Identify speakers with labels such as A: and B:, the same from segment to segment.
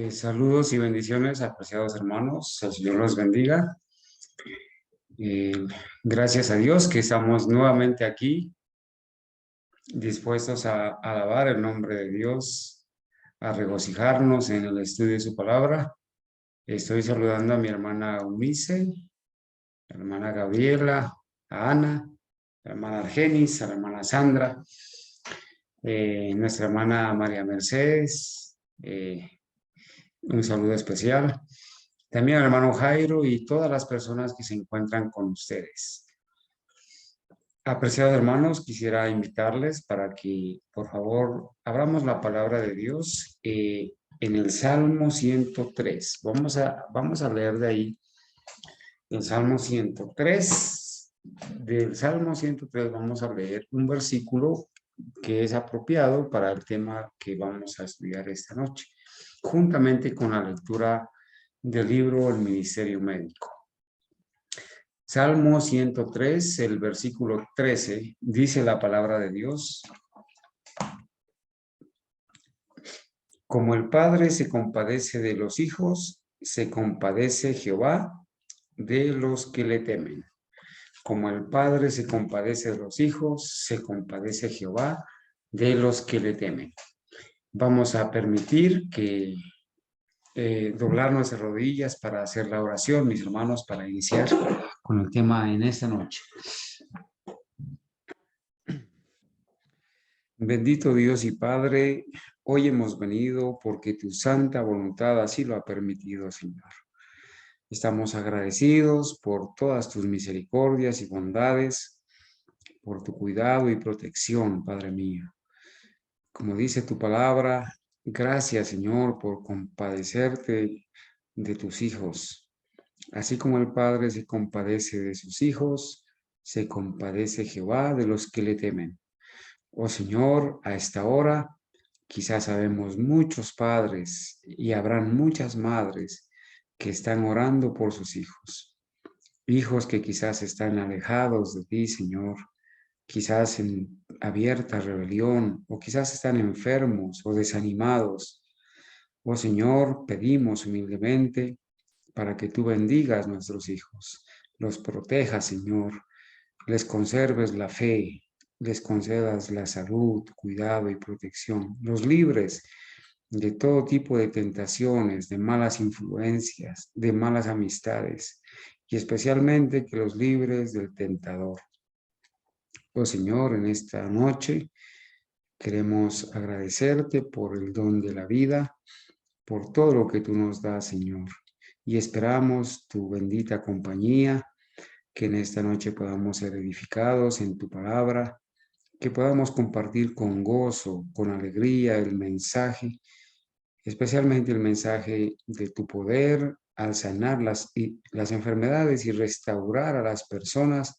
A: Saludos y bendiciones, apreciados hermanos. El Señor los bendiga. Eh, Gracias a Dios que estamos nuevamente aquí, dispuestos a alabar el nombre de Dios, a regocijarnos en el estudio de su palabra. Estoy saludando a mi hermana Eunice, a la hermana Gabriela, a Ana, a la hermana Argenis, a la hermana Sandra, nuestra hermana María Mercedes. Un saludo especial. También al hermano Jairo y todas las personas que se encuentran con ustedes. Apreciados hermanos, quisiera invitarles para que, por favor, abramos la palabra de Dios en el Salmo 103. Vamos a leer de ahí el Salmo 103. Del Salmo 103 vamos a leer un versículo que es apropiado para el tema que vamos a estudiar esta noche, juntamente con la lectura del libro El Ministerio Médico. Salmo 103, el versículo 13, dice la palabra de Dios: como el Padre se compadece de los hijos, se compadece Jehová de los que le temen. Como el Padre se compadece de los hijos, se compadece Jehová de los que le temen. Vamos a permitir que doblar nuestras rodillas para hacer la oración, mis hermanos, para iniciar con el tema en esta noche. Bendito Dios y Padre, hoy hemos venido porque tu santa voluntad así lo ha permitido, Señor. Estamos agradecidos por todas tus misericordias y bondades, por tu cuidado y protección, Padre mío. Como dice tu palabra, gracias, Señor, por compadecerte de tus hijos. Así como el Padre se compadece de sus hijos, se compadece Jehová de los que le temen. Oh Señor, a esta hora quizás sabemos muchos padres y habrán muchas madres que están orando por sus hijos. Hijos que quizás están alejados de ti, Señor, quizás en abierta rebelión o quizás están enfermos o desanimados. Oh Señor, pedimos humildemente para que tú bendigas a nuestros hijos, los protejas, Señor, les conserves la fe, les concedas la salud, cuidado y protección, los libres de todo tipo de tentaciones, de malas influencias, de malas amistades, y especialmente que los libres del tentador. Oh Señor, en esta noche queremos agradecerte por el don de la vida, por todo lo que tú nos das, Señor, y esperamos tu bendita compañía, que en esta noche podamos ser edificados en tu palabra, que podamos compartir con gozo, con alegría el mensaje, especialmente el mensaje de tu poder al sanar las enfermedades y restaurar a las personas,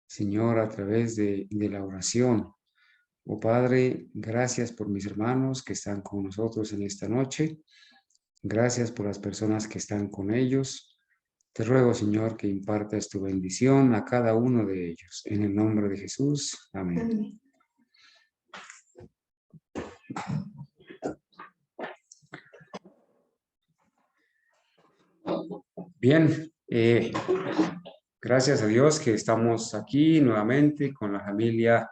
A: Señor, a través de la oración. Oh Padre, gracias por mis hermanos que están con nosotros en esta noche. Gracias por las personas que están con ellos. Te ruego, Señor, que impartas tu bendición a cada uno de ellos. En el nombre de Jesús. Amén. Bien, gracias a Dios que estamos aquí nuevamente con la familia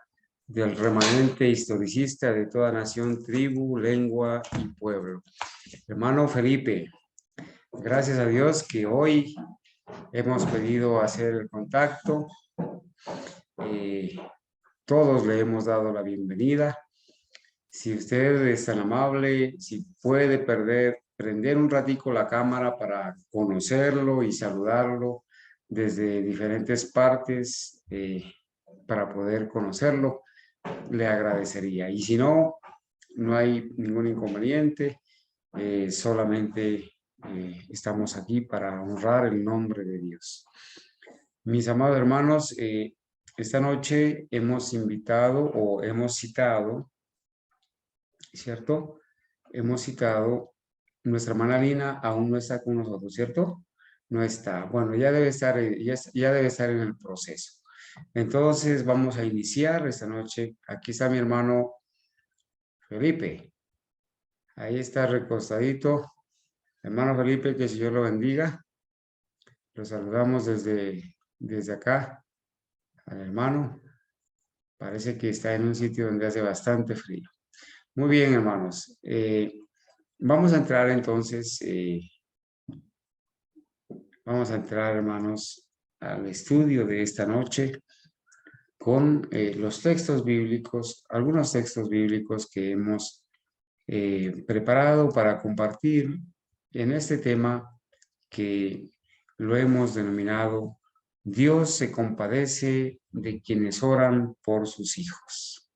A: del remanente historicista de toda nación, tribu, lengua y pueblo. Hermano Felipe, gracias a Dios que hoy hemos podido hacer el contacto. Todos le hemos dado la bienvenida. Si usted es tan amable, si puede prender un ratico la cámara para conocerlo y saludarlo desde diferentes partes para poder conocerlo, le agradecería. Y si no, no hay ningún inconveniente, solamente estamos aquí para honrar el nombre de Dios. Mis amados hermanos, esta noche hemos invitado o hemos citado, ¿cierto? Hemos citado, nuestra hermana Lina aún no está con nosotros, ¿cierto? No está. Bueno, ya debe estar en el proceso. Entonces vamos a iniciar esta noche. Aquí está mi hermano Felipe. Ahí está recostadito. Hermano Felipe, que el Señor lo bendiga. Lo saludamos desde acá al hermano. Parece que está en un sitio donde hace bastante frío. Muy bien, hermanos. Vamos a entrar entonces, hermanos, al estudio de esta noche con los textos bíblicos, algunos textos bíblicos que hemos preparado para compartir en este tema que lo hemos denominado Dios se compadece de quienes oran por sus hijos.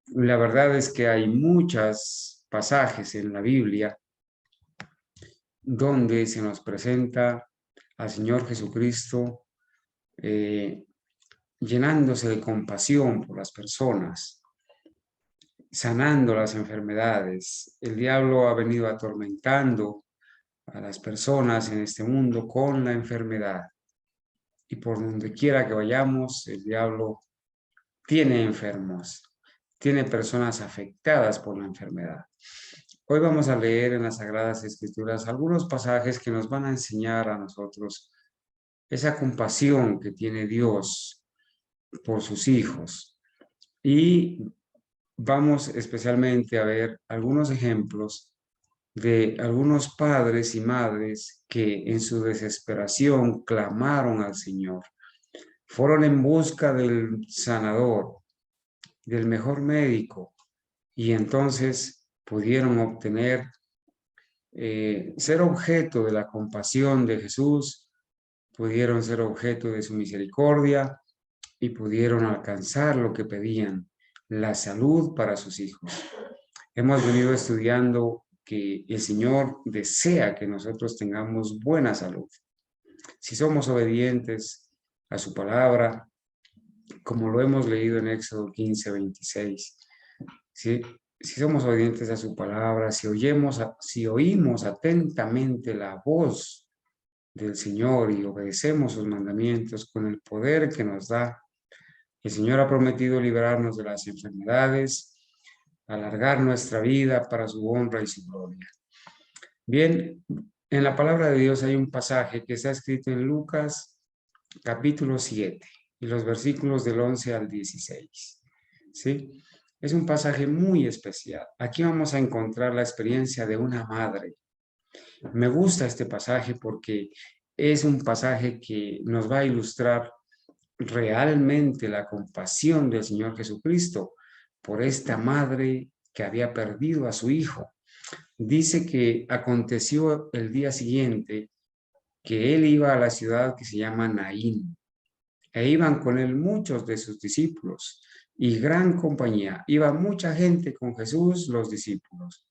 A: La verdad es que hay muchos pasajes en la Biblia donde se nos presenta al Señor Jesucristo llenándose de compasión por las personas, sanando las enfermedades. El diablo ha venido atormentando a las personas en este mundo con la enfermedad. Y por donde quiera que vayamos, el diablo tiene enfermos, tiene personas afectadas por la enfermedad. Hoy vamos a leer en las Sagradas Escrituras algunos pasajes que nos van a enseñar a nosotros esa compasión que tiene Dios por sus hijos. Y vamos especialmente a ver algunos ejemplos de algunos padres y madres que en su desesperación clamaron al Señor. Fueron en busca del sanador, del mejor médico, y entonces pudieron obtener, ser objeto de la compasión de Jesús, pudieron ser objeto de su misericordia y pudieron alcanzar lo que pedían, la salud para sus hijos. Hemos venido estudiando que el Señor desea que nosotros tengamos buena salud. Si somos obedientes a su palabra, como lo hemos leído en Éxodo 15, 26, si somos obedientes a su palabra, si oímos atentamente la voz del Señor y obedecemos sus mandamientos con el poder que nos da, el Señor ha prometido librarnos de las enfermedades, alargar nuestra vida para su honra y su gloria. Bien, en la palabra de Dios hay un pasaje que está escrito en Lucas capítulo 7 y los versículos del 11 al 16. ¿Sí? Es un pasaje muy especial. Aquí vamos a encontrar la experiencia de una madre. Me gusta este pasaje porque es un pasaje que nos va a ilustrar realmente la compasión del Señor Jesucristo por esta madre que había perdido a su hijo. Dice que aconteció el día siguiente que él iba a la ciudad que se llama Naín, e iban con él muchos de sus discípulos y gran compañía. Iba mucha gente con Jesús, los discípulos.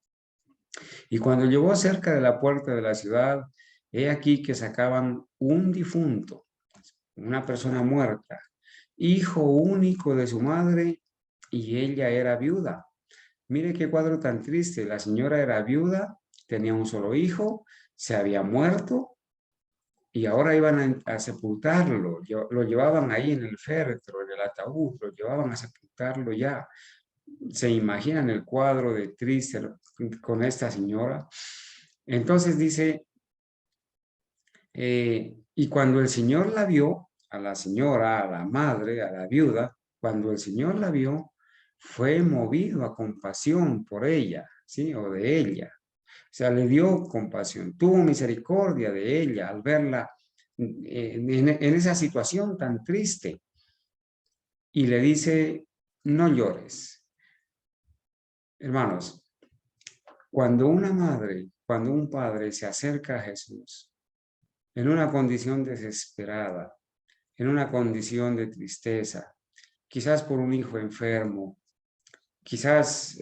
A: Y cuando llegó cerca de la puerta de la ciudad, he aquí que sacaban un difunto, una persona muerta, hijo único de su madre, y ella era viuda. Mire qué cuadro tan triste. La señora era viuda, tenía un solo hijo, se había muerto y ahora iban a sepultarlo. Lo llevaban ahí en el féretro, en el ataúd, lo llevaban a sepultarlo ya. ¿Se imaginan el cuadro de triste con esta señora? Entonces dice, y cuando el Señor la vio, a la señora, a la madre, a la viuda, cuando el Señor la vio, fue movido a compasión por ella, ¿sí? O de ella. O sea, le dio compasión, tuvo misericordia de ella al verla en esa situación tan triste. Y le dice, no llores. Hermanos, cuando una madre, cuando un padre se acerca a Jesús en una condición desesperada, en una condición de tristeza, quizás por un hijo enfermo, quizás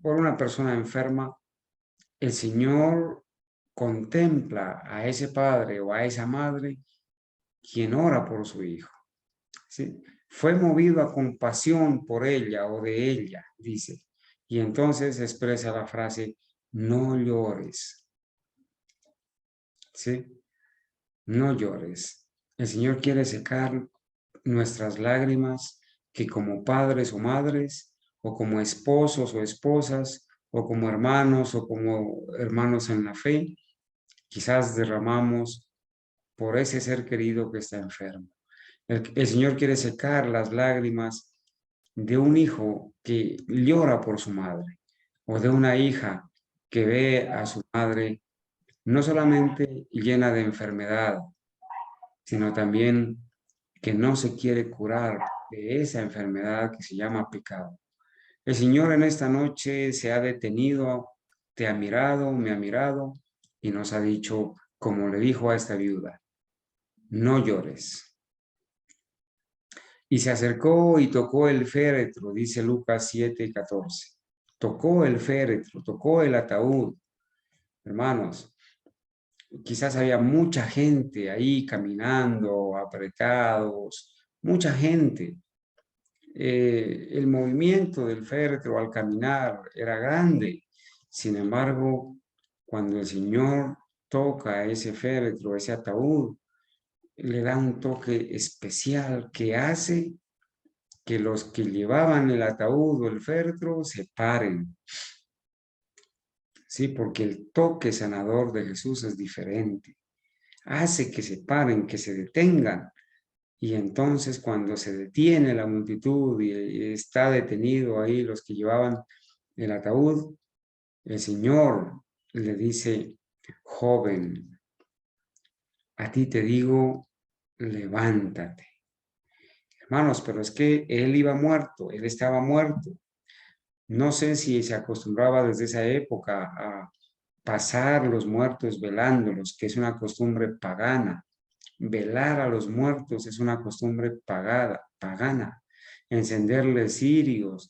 A: por una persona enferma, el Señor contempla a ese padre o a esa madre quien ora por su hijo. ¿Sí? Fue movido a compasión por ella o de ella, dice. Y entonces expresa la frase, no llores. ¿Sí? No llores. El Señor quiere secar nuestras lágrimas que como padres o madres, o como esposos o esposas, o como hermanos en la fe, quizás derramamos por ese ser querido que está enfermo. El Señor quiere secar las lágrimas de un hijo que llora por su madre, o de una hija que ve a su madre no solamente llena de enfermedad, sino también que no se quiere curar de esa enfermedad que se llama pecado. El Señor en esta noche se ha detenido, te ha mirado, me ha mirado y nos ha dicho, como le dijo a esta viuda, no llores. Y se acercó y tocó el féretro, dice Lucas 7:14. Tocó el féretro, tocó el ataúd. Hermanos, quizás había mucha gente ahí caminando, apretados, mucha gente. El movimiento del féretro al caminar era grande. Sin embargo, cuando el Señor toca ese féretro, ese ataúd, le da un toque especial que hace que los que llevaban el ataúd o el féretro se paren. Sí, porque el toque sanador de Jesús es diferente. Hace que se paren, que se detengan. Y entonces cuando se detiene la multitud y está detenido ahí los que llevaban el ataúd, el Señor le dice, joven, a ti te digo, levántate. Hermanos, pero es que él iba muerto, él estaba muerto. No sé si se acostumbraba desde esa época a pasar los muertos velándolos, que es una costumbre pagana. Velar a los muertos es una costumbre pagana. Encenderles cirios,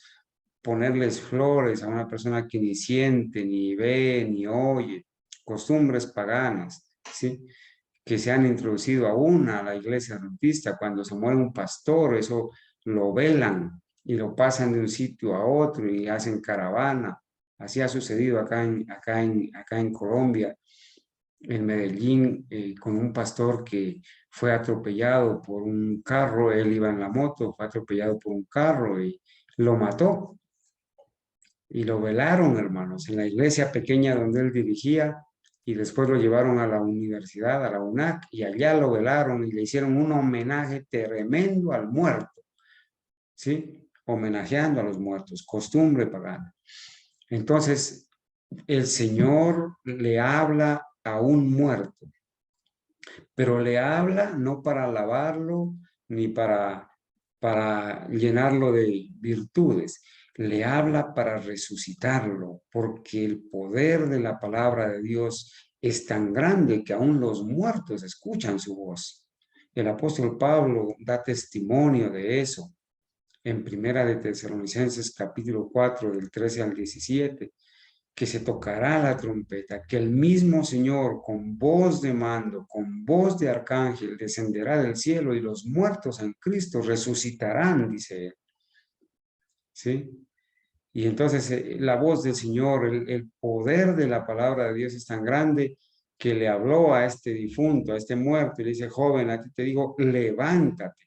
A: ponerles flores a una persona que ni siente, ni ve, ni oye. Costumbres paganas, ¿sí? Que se han introducido aún a la iglesia adventista. Cuando se muere un pastor, eso lo velan y lo pasan de un sitio a otro y hacen caravana. Así ha sucedido acá en Colombia, en Medellín, con un pastor que fue atropellado por un carro. Él iba en la moto, fue atropellado por un carro y lo mató. Y lo velaron, hermanos, en la iglesia pequeña donde él dirigía, y después lo llevaron a la universidad, a la UNAC, y allá lo velaron y le hicieron un homenaje tremendo al muerto, ¿sí? Homenajeando a los muertos, costumbre pagana. Entonces, el Señor le habla a un muerto, pero le habla no para alabarlo ni para llenarlo de virtudes. Le habla para resucitarlo, porque el poder de la palabra de Dios es tan grande que aún los muertos escuchan su voz. El apóstol Pablo da testimonio de eso en Primera de Tesalonicenses capítulo 4 del 13 al 17, que se tocará la trompeta, que el mismo Señor con voz de mando, con voz de arcángel, descenderá del cielo y los muertos en Cristo resucitarán, dice él. ¿Sí? Y entonces la voz del Señor, el poder de la palabra de Dios es tan grande que le habló a este difunto, a este muerto, y le dice, joven, a ti te digo, levántate.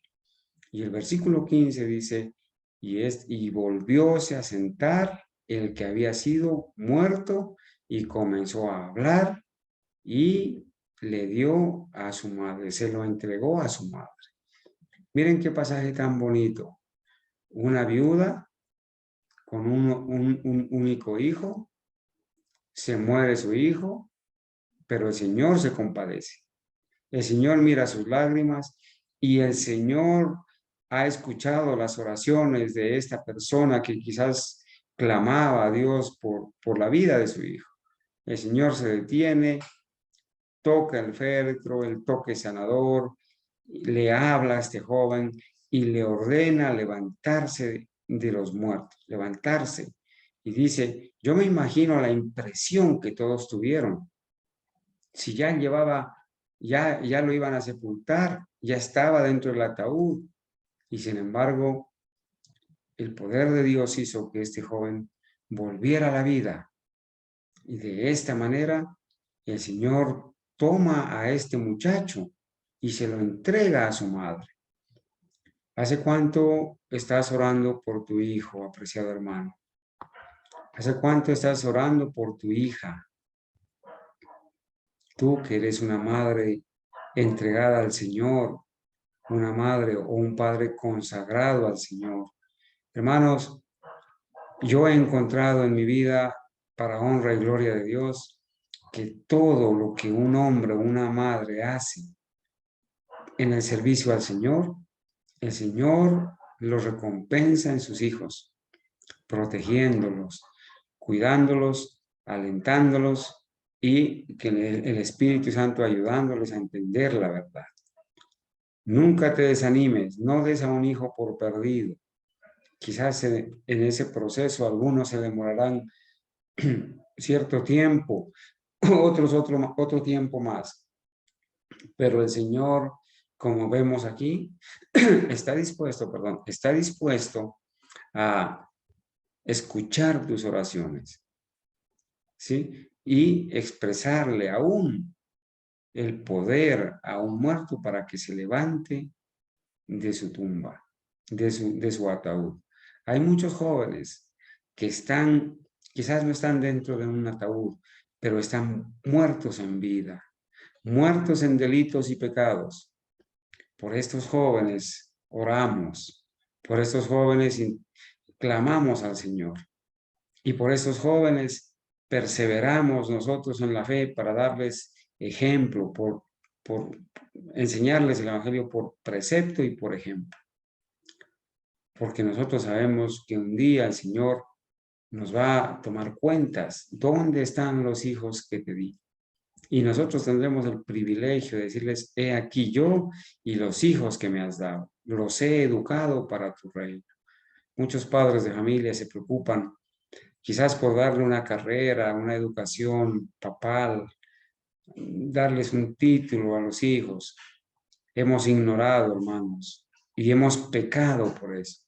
A: Y el versículo 15 dice, y volvióse a sentar el que había sido muerto y comenzó a hablar y le dio a su madre, se lo entregó a su madre. Miren qué pasaje tan bonito. Una viuda con un único hijo, se muere su hijo, pero el Señor se compadece. El Señor mira sus lágrimas y el Señor ha escuchado las oraciones de esta persona que quizás clamaba a Dios por la vida de su hijo. El Señor se detiene, toca el féretro, el toque sanador, le habla a este joven y le ordena levantarse de los muertos, levantarse. Y dice, yo me imagino la impresión que todos tuvieron. Si ya lo iban a sepultar, ya estaba dentro del ataúd. Y sin embargo, el poder de Dios hizo que este joven volviera a la vida. Y de esta manera, el Señor toma a este muchacho y se lo entrega a su madre. ¿Hace cuánto estás orando por tu hijo, apreciado hermano? ¿Hace cuánto estás orando por tu hija? Tú que eres una madre entregada al Señor, una madre o un padre consagrado al Señor. Hermanos, yo he encontrado en mi vida, para honra y gloria de Dios, que todo lo que un hombre o una madre hace en el servicio al Señor, el Señor lo recompensa en sus hijos, protegiéndolos, cuidándolos, alentándolos y que el Espíritu Santo ayudándoles a entender la verdad. Nunca te desanimes, no des a un hijo por perdido. Quizás en ese proceso algunos se demorarán cierto tiempo, otros otro tiempo más. Pero el Señor, como vemos aquí, está dispuesto a escuchar tus oraciones, ¿sí? Y expresarle aún el poder a un muerto para que se levante de su tumba, de su ataúd. Hay muchos jóvenes que quizás no están dentro de un ataúd, pero están muertos en vida, muertos en delitos y pecados. Por estos jóvenes oramos, por estos jóvenes clamamos al Señor y por estos jóvenes perseveramos nosotros en la fe para darles ejemplo, por enseñarles el Evangelio por precepto y por ejemplo. Porque nosotros sabemos que un día el Señor nos va a tomar cuentas. ¿Dónde están los hijos que te di? Y nosotros tendremos el privilegio de decirles, he aquí yo y los hijos que me has dado. Los he educado para tu reino. Muchos padres de familia se preocupan quizás por darle una carrera, una educación papal, darles un título a los hijos. Hemos ignorado, hermanos, y hemos pecado por eso.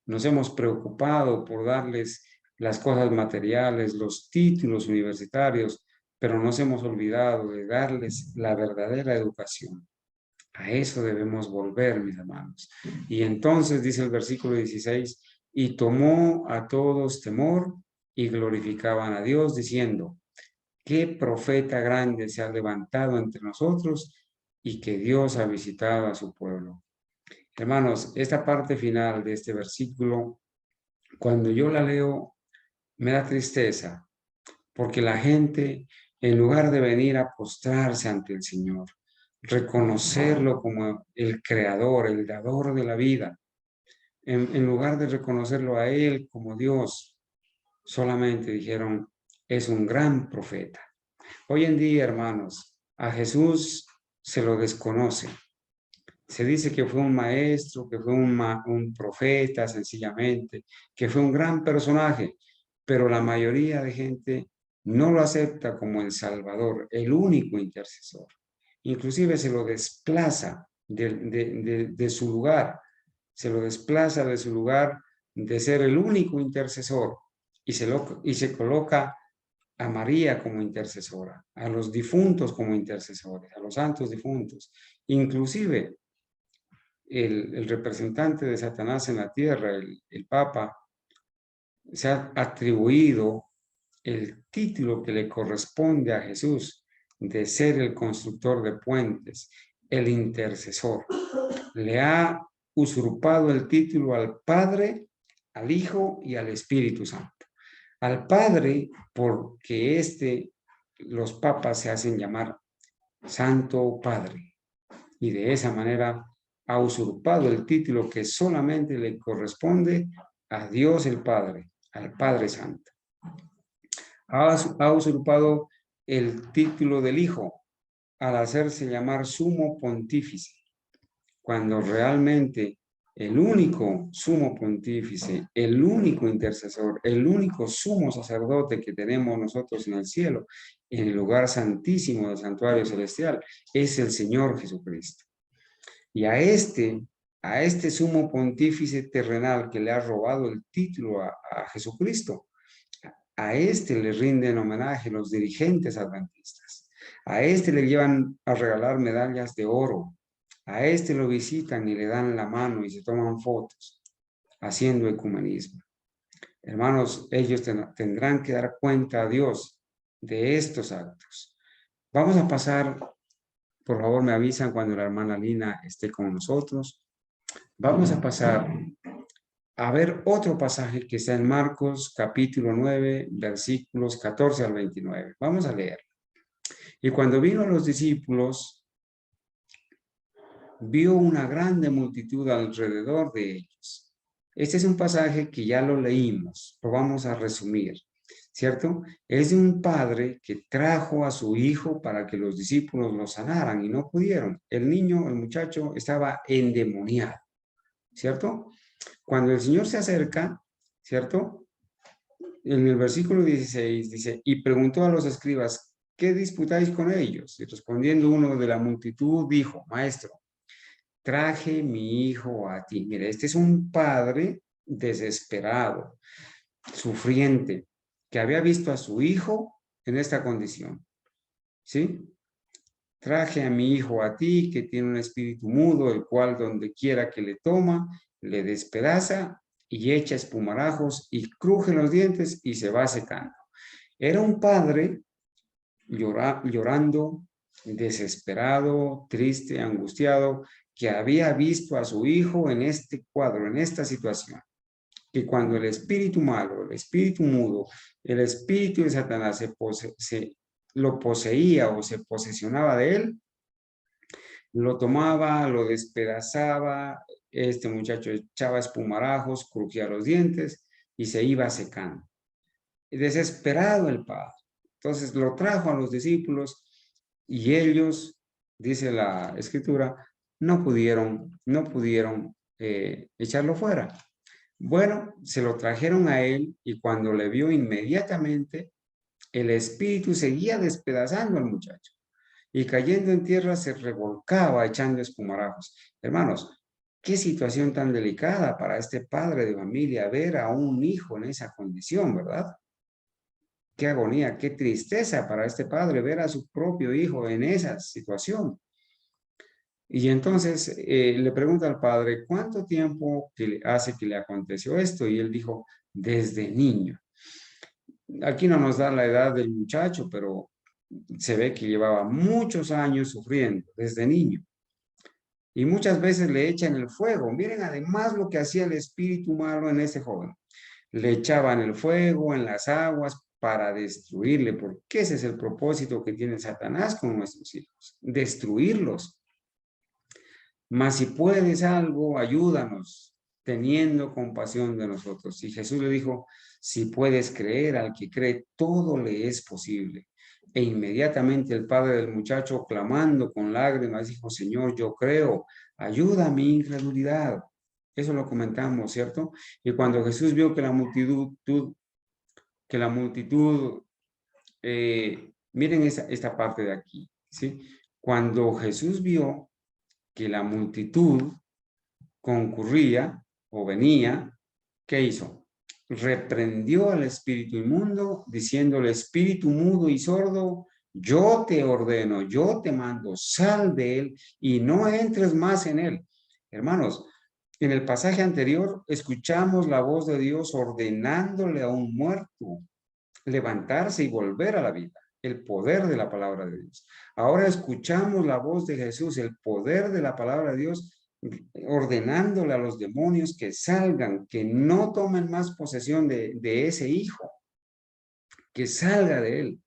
A: Nos hemos preocupado por darles las cosas materiales, los títulos universitarios, pero nos hemos olvidado de darles la verdadera educación. A eso debemos volver, mis hermanos. Y entonces dice el versículo 16, y tomó a todos temor y glorificaban a Dios diciendo, qué profeta grande se ha levantado entre nosotros y que Dios ha visitado a su pueblo. Hermanos, esta parte final de este versículo, cuando yo la leo, me da tristeza, porque la gente, en lugar de venir a postrarse ante el Señor, reconocerlo como el creador, el dador de la vida, en lugar de reconocerlo a Él como Dios, solamente dijeron, es un gran profeta. Hoy en día, hermanos, a Jesús se lo desconoce. Se dice que fue un maestro, que fue un profeta sencillamente, que fue un gran personaje, pero la mayoría de gente no lo acepta como el Salvador, el único intercesor. Inclusive se lo desplaza de su lugar, se lo desplaza de su lugar de ser el único intercesor y se coloca a María como intercesora, a los difuntos como intercesores, a los santos difuntos. Inclusive el representante de Satanás en la tierra, el Papa, se ha atribuido el título que le corresponde a Jesús de ser el constructor de puentes, el intercesor. Le ha usurpado el título al Padre, al Hijo y al Espíritu Santo. Al Padre, porque los papas se hacen llamar Santo Padre, y de esa manera ha usurpado el título que solamente le corresponde a Dios el Padre, al Padre Santo. Ha usurpado el título del Hijo al hacerse llamar sumo pontífice, cuando realmente el único sumo pontífice, el único intercesor, el único sumo sacerdote que tenemos nosotros en el cielo, en el lugar santísimo del santuario celestial, es el Señor Jesucristo. Y a este sumo pontífice terrenal que le ha robado el título a Jesucristo, a este le rinden homenaje los dirigentes adventistas. A este le llevan a regalar medallas de oro. A este lo visitan y le dan la mano y se toman fotos, haciendo ecumenismo. Hermanos, ellos tendrán que dar cuenta a Dios de estos actos. Vamos a pasar, por favor me avisan cuando la hermana Lina esté con nosotros. Vamos a pasar a ver otro pasaje que está en Marcos capítulo 9, versículos 14 al 29. Vamos a leer. Y cuando vino a los discípulos, vio una grande multitud alrededor de ellos. Este es un pasaje que ya lo leímos, lo vamos a resumir, ¿cierto? Es de un padre que trajo a su hijo para que los discípulos lo sanaran y no pudieron. El niño, el muchacho, estaba endemoniado, ¿cierto? Cuando el Señor se acerca, ¿cierto? En el versículo 16 dice, y preguntó a los escribas, ¿qué disputáis con ellos? Y respondiendo uno de la multitud, dijo, maestro, traje mi hijo a ti. Mire, este es un padre desesperado, sufriente, que había visto a su hijo en esta condición, ¿sí? Traje a mi hijo a ti, que tiene un espíritu mudo, el cual donde quiera que le toma, le despedaza y echa espumarajos y cruje los dientes y se va secando. Era un padre llorando, desesperado, triste, angustiado, que había visto a su hijo en este cuadro, en esta situación. Que cuando el espíritu malo, el espíritu mudo, el espíritu de Satanás lo poseía o se posesionaba de él, lo tomaba, lo despedazaba, este muchacho echaba espumarajos, crujía los dientes y se iba secando. Desesperado el padre. Entonces lo trajo a los discípulos y ellos, dice la escritura, no pudieron echarlo fuera. Bueno, se lo trajeron a él y cuando le vio inmediatamente, el espíritu seguía despedazando al muchacho y cayendo en tierra se revolcaba echando espumarajos. Hermanos, qué situación tan delicada para este padre de familia ver a un hijo en esa condición, ¿verdad? Qué agonía, qué tristeza para este padre ver a su propio hijo en esa situación. Y entonces le pregunta al padre, ¿cuánto tiempo hace que le aconteció esto? Y él dijo, desde niño. Aquí no nos da la edad del muchacho, pero se ve que llevaba muchos años sufriendo desde niño. Y muchas veces le echan el fuego. Miren además lo que hacía el espíritu malo en ese joven. Le echaban el fuego en las aguas para destruirle, porque ese es el propósito que tiene Satanás con nuestros hijos, destruirlos. Mas si puedes algo, ayúdanos, teniendo compasión de nosotros. Y Jesús le dijo, si puedes creer, al que cree, todo le es posible. E inmediatamente el padre del muchacho, clamando con lágrimas, dijo, Señor, yo creo, ayuda a mi incredulidad. Eso lo comentamos, ¿cierto? Y cuando Jesús vio que la multitud, miren esta parte de aquí, ¿sí? Cuando Jesús vio que la multitud concurría o venía, ¿qué hizo? Reprendió al espíritu inmundo, diciéndole, espíritu mudo y sordo, yo te ordeno, yo te mando, sal de él y no entres más en él. Hermanos, en el pasaje anterior escuchamos la voz de Dios ordenándole a un muerto levantarse y volver a la vida, el poder de la palabra de Dios. Ahora escuchamos la voz de Jesús, el poder de la palabra de Dios, ordenándole a los demonios que salgan, que no tomen más posesión de ese hijo, que salga de él.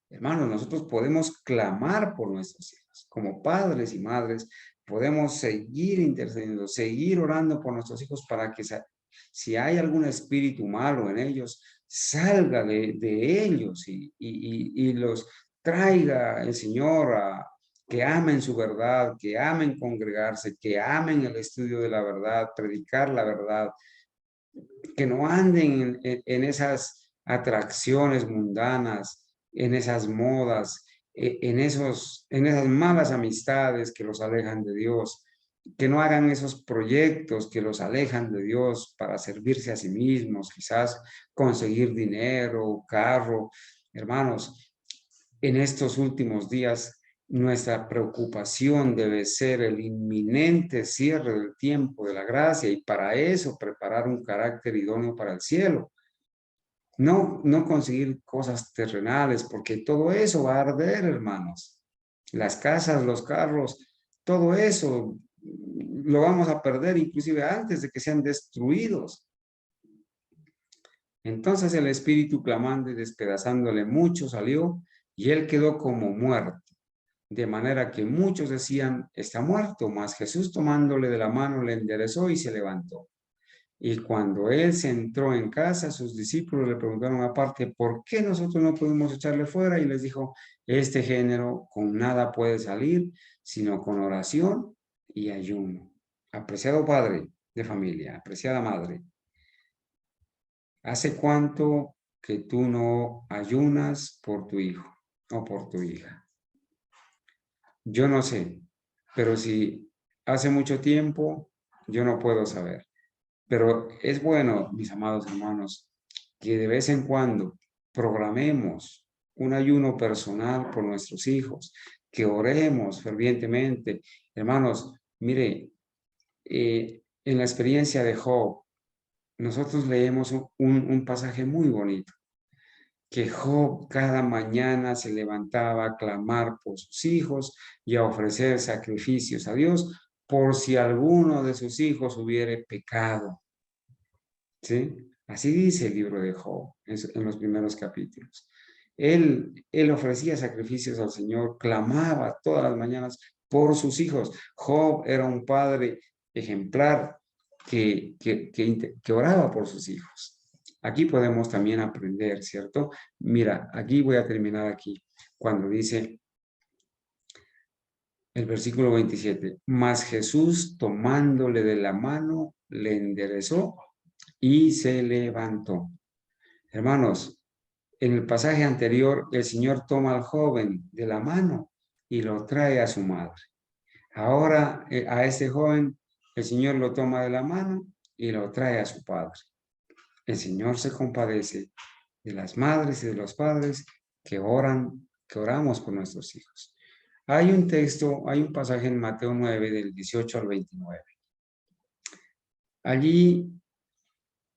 A: Hermanos, nosotros podemos clamar por nuestros hijos, como padres y madres, podemos seguir intercediendo, seguir orando por nuestros hijos para que si hay algún espíritu malo en ellos, salga de ellos y los traiga el Señor a que amen su verdad, que amen congregarse, que amen el estudio de la verdad, predicar la verdad, que no anden en esas atracciones mundanas, en esas modas, en esas malas amistades que los alejan de Dios, que no hagan esos proyectos que los alejan de Dios para servirse a sí mismos, quizás conseguir dinero, carro. Hermanos, en estos últimos días, nuestra preocupación debe ser el inminente cierre del tiempo de la gracia y para eso preparar un carácter idóneo para el cielo. No conseguir cosas terrenales, porque todo eso va a arder, hermanos. Las casas, los carros, todo eso lo vamos a perder inclusive antes de que sean destruidos. Entonces el espíritu clamando y despedazándole mucho salió y él quedó como muerto. De manera que muchos decían, está muerto, mas Jesús tomándole de la mano le enderezó y se levantó. Y cuando él se entró en casa, sus discípulos le preguntaron aparte, ¿por qué nosotros no pudimos echarle fuera? Y les dijo, este género con nada puede salir, sino con oración y ayuno. Apreciado padre de familia, apreciada madre, ¿hace cuánto que tú no ayunas por tu hijo o por tu hija? Yo no sé, pero si hace mucho tiempo, yo no puedo saber. Pero es bueno, mis amados hermanos, que de vez en cuando programemos un ayuno personal por nuestros hijos, que oremos fervientemente. Hermanos, mire, en la experiencia de Job, nosotros leemos un pasaje muy bonito, que Job cada mañana se levantaba a clamar por sus hijos y a ofrecer sacrificios a Dios por si alguno de sus hijos hubiere pecado. ¿Sí? Así dice el libro de Job en los primeros capítulos. Él ofrecía sacrificios al Señor, clamaba todas las mañanas por sus hijos. Job era un padre ejemplar que oraba por sus hijos. Aquí podemos también aprender, ¿cierto? Mira, aquí voy a terminar aquí, cuando dice el versículo 27, mas Jesús tomándole de la mano, le enderezó y se levantó. Hermanos, en el pasaje anterior, el Señor toma al joven de la mano y lo trae a su madre. Ahora, a este joven, el Señor lo toma de la mano y lo trae a su padre. El Señor se compadece de las madres y de los padres que oramos por nuestros hijos. Hay un texto, hay un pasaje en Mateo 9, del 18 al 29. Allí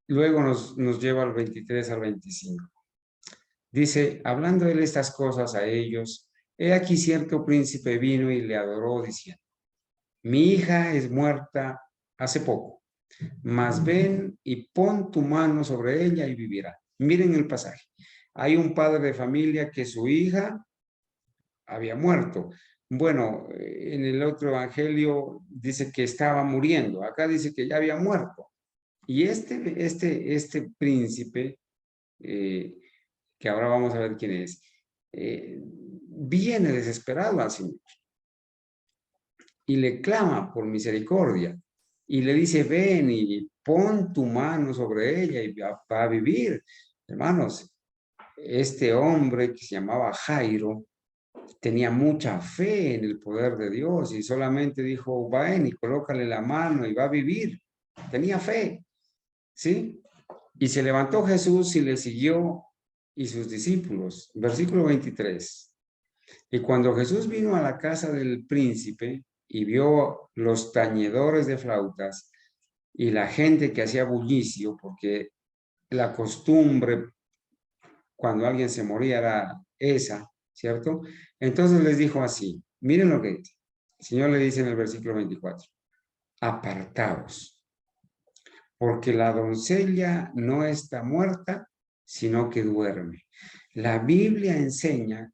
A: luego nos lleva al 23 al 25. Dice, hablando él estas cosas a ellos, he aquí cierto príncipe vino y le adoró diciendo, mi hija es muerta hace poco, mas ven y pon tu mano sobre ella y vivirá. Miren el pasaje. Hay un padre de familia que su hija había muerto. Bueno, en el otro evangelio dice que estaba muriendo. Acá dice que ya había muerto. Y este príncipe, que ahora vamos a ver quién es, viene desesperado al Señor y le clama por misericordia y le dice, ven y pon tu mano sobre ella y va a vivir. Hermanos, este hombre que se llamaba Jairo tenía mucha fe en el poder de Dios y solamente dijo, ven y colócale la mano y va a vivir. Tenía fe, ¿sí? Y se levantó Jesús y le siguió y sus discípulos. Versículo 23. Y cuando Jesús vino a la casa del príncipe y vio los tañedores de flautas y la gente que hacía bullicio, porque la costumbre cuando alguien se moría era esa, ¿cierto? Entonces les dijo así, miren lo que dice. El Señor le dice en el versículo 24, apartaos, porque la doncella no está muerta, sino que duerme. La Biblia enseña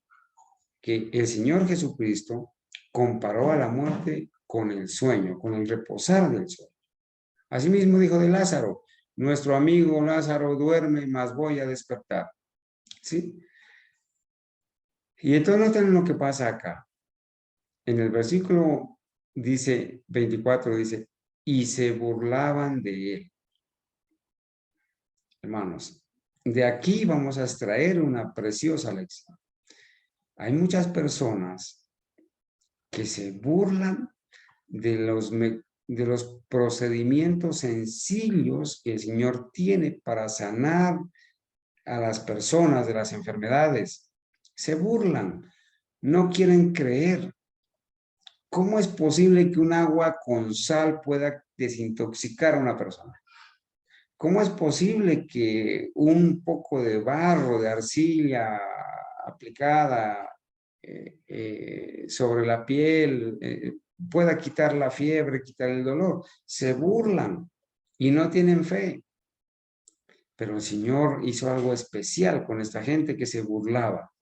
A: que el Señor Jesucristo comparó a la muerte con el sueño, con el reposar del sueño. Asimismo dijo de Lázaro, nuestro amigo Lázaro duerme, mas voy a despertar. ¿Sí? Y entonces noten lo que pasa acá. En el versículo dice 24, dice, y se burlaban de él. Hermanos, de aquí vamos a extraer una preciosa lección. Hay muchas personas que se burlan de los procedimientos sencillos que el Señor tiene para sanar a las personas de las enfermedades. Se burlan, no quieren creer. ¿Cómo es posible que un agua con sal pueda desintoxicar a una persona? ¿Cómo es posible que un poco de barro, de arcilla aplicada sobre la piel pueda quitar la fiebre, quitar el dolor? Se burlan y no tienen fe. Pero el Señor hizo algo especial con esta gente que se burlaba,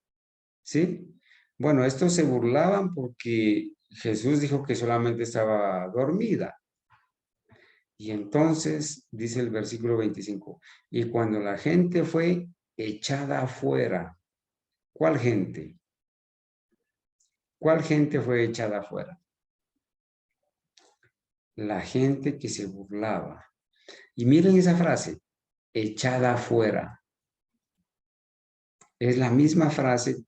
A: ¿sí? Bueno, estos se burlaban porque Jesús dijo que solamente estaba dormida. Y entonces, dice el versículo 25, y cuando la gente fue echada afuera, ¿cuál gente? ¿Cuál gente fue echada afuera? La gente que se burlaba. Y miren esa frase, echada afuera. Es la misma frase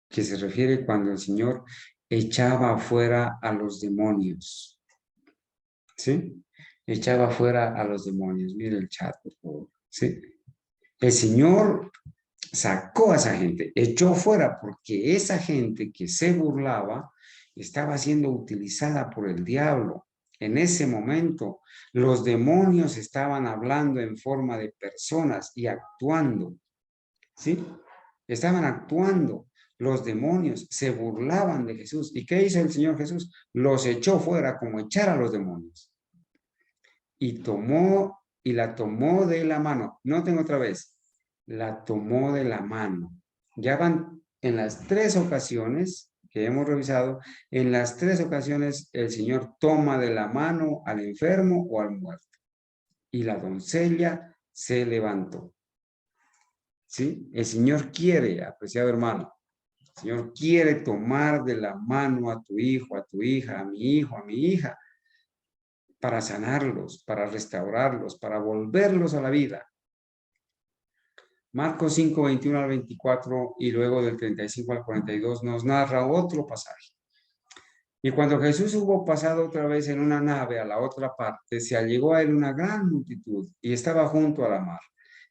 A: que se refiere cuando el Señor echaba afuera a los demonios. ¿Sí? Echaba afuera a los demonios. Mire el chat, por favor. ¿Sí? El Señor sacó a esa gente, echó fuera, porque esa gente que se burlaba estaba siendo utilizada por el diablo. En ese momento, los demonios estaban hablando en forma de personas y actuando, ¿sí? Estaban actuando. Los demonios se burlaban de Jesús. ¿Y qué hizo el Señor Jesús? Los echó fuera como echar a los demonios. Y la tomó de la mano. Noten otra vez, la tomó de la mano. Ya van en las 3 ocasiones que hemos revisado, en las 3 ocasiones el Señor toma de la mano al enfermo o al muerto. Y la doncella se levantó. ¿Sí? El Señor quiere, apreciado hermano, el Señor quiere tomar de la mano a tu hijo, a tu hija, a mi hijo, a mi hija, para sanarlos, para restaurarlos, para volverlos a la vida. Marcos 5, 21 al 24 y luego del 35 al 42 nos narra otro pasaje. Y cuando Jesús hubo pasado otra vez en una nave a la otra parte, se allegó a él una gran multitud y estaba junto a la mar.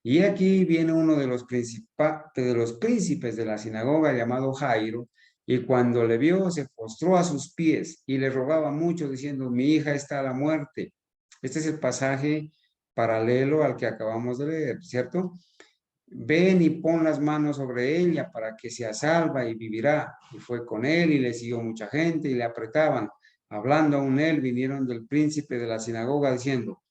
A: Y aquí viene uno de los príncipes de la sinagoga llamado Jairo, y cuando le vio se postró a sus pies y le rogaba mucho diciendo, mi hija está a la muerte. Este es el pasaje paralelo al que acabamos de leer, ¿cierto? Ven y pon las manos sobre ella para que sea salva y vivirá. Y fue con él y le siguió mucha gente y le apretaban. Hablando aún él, vinieron del príncipe de la sinagoga diciendo,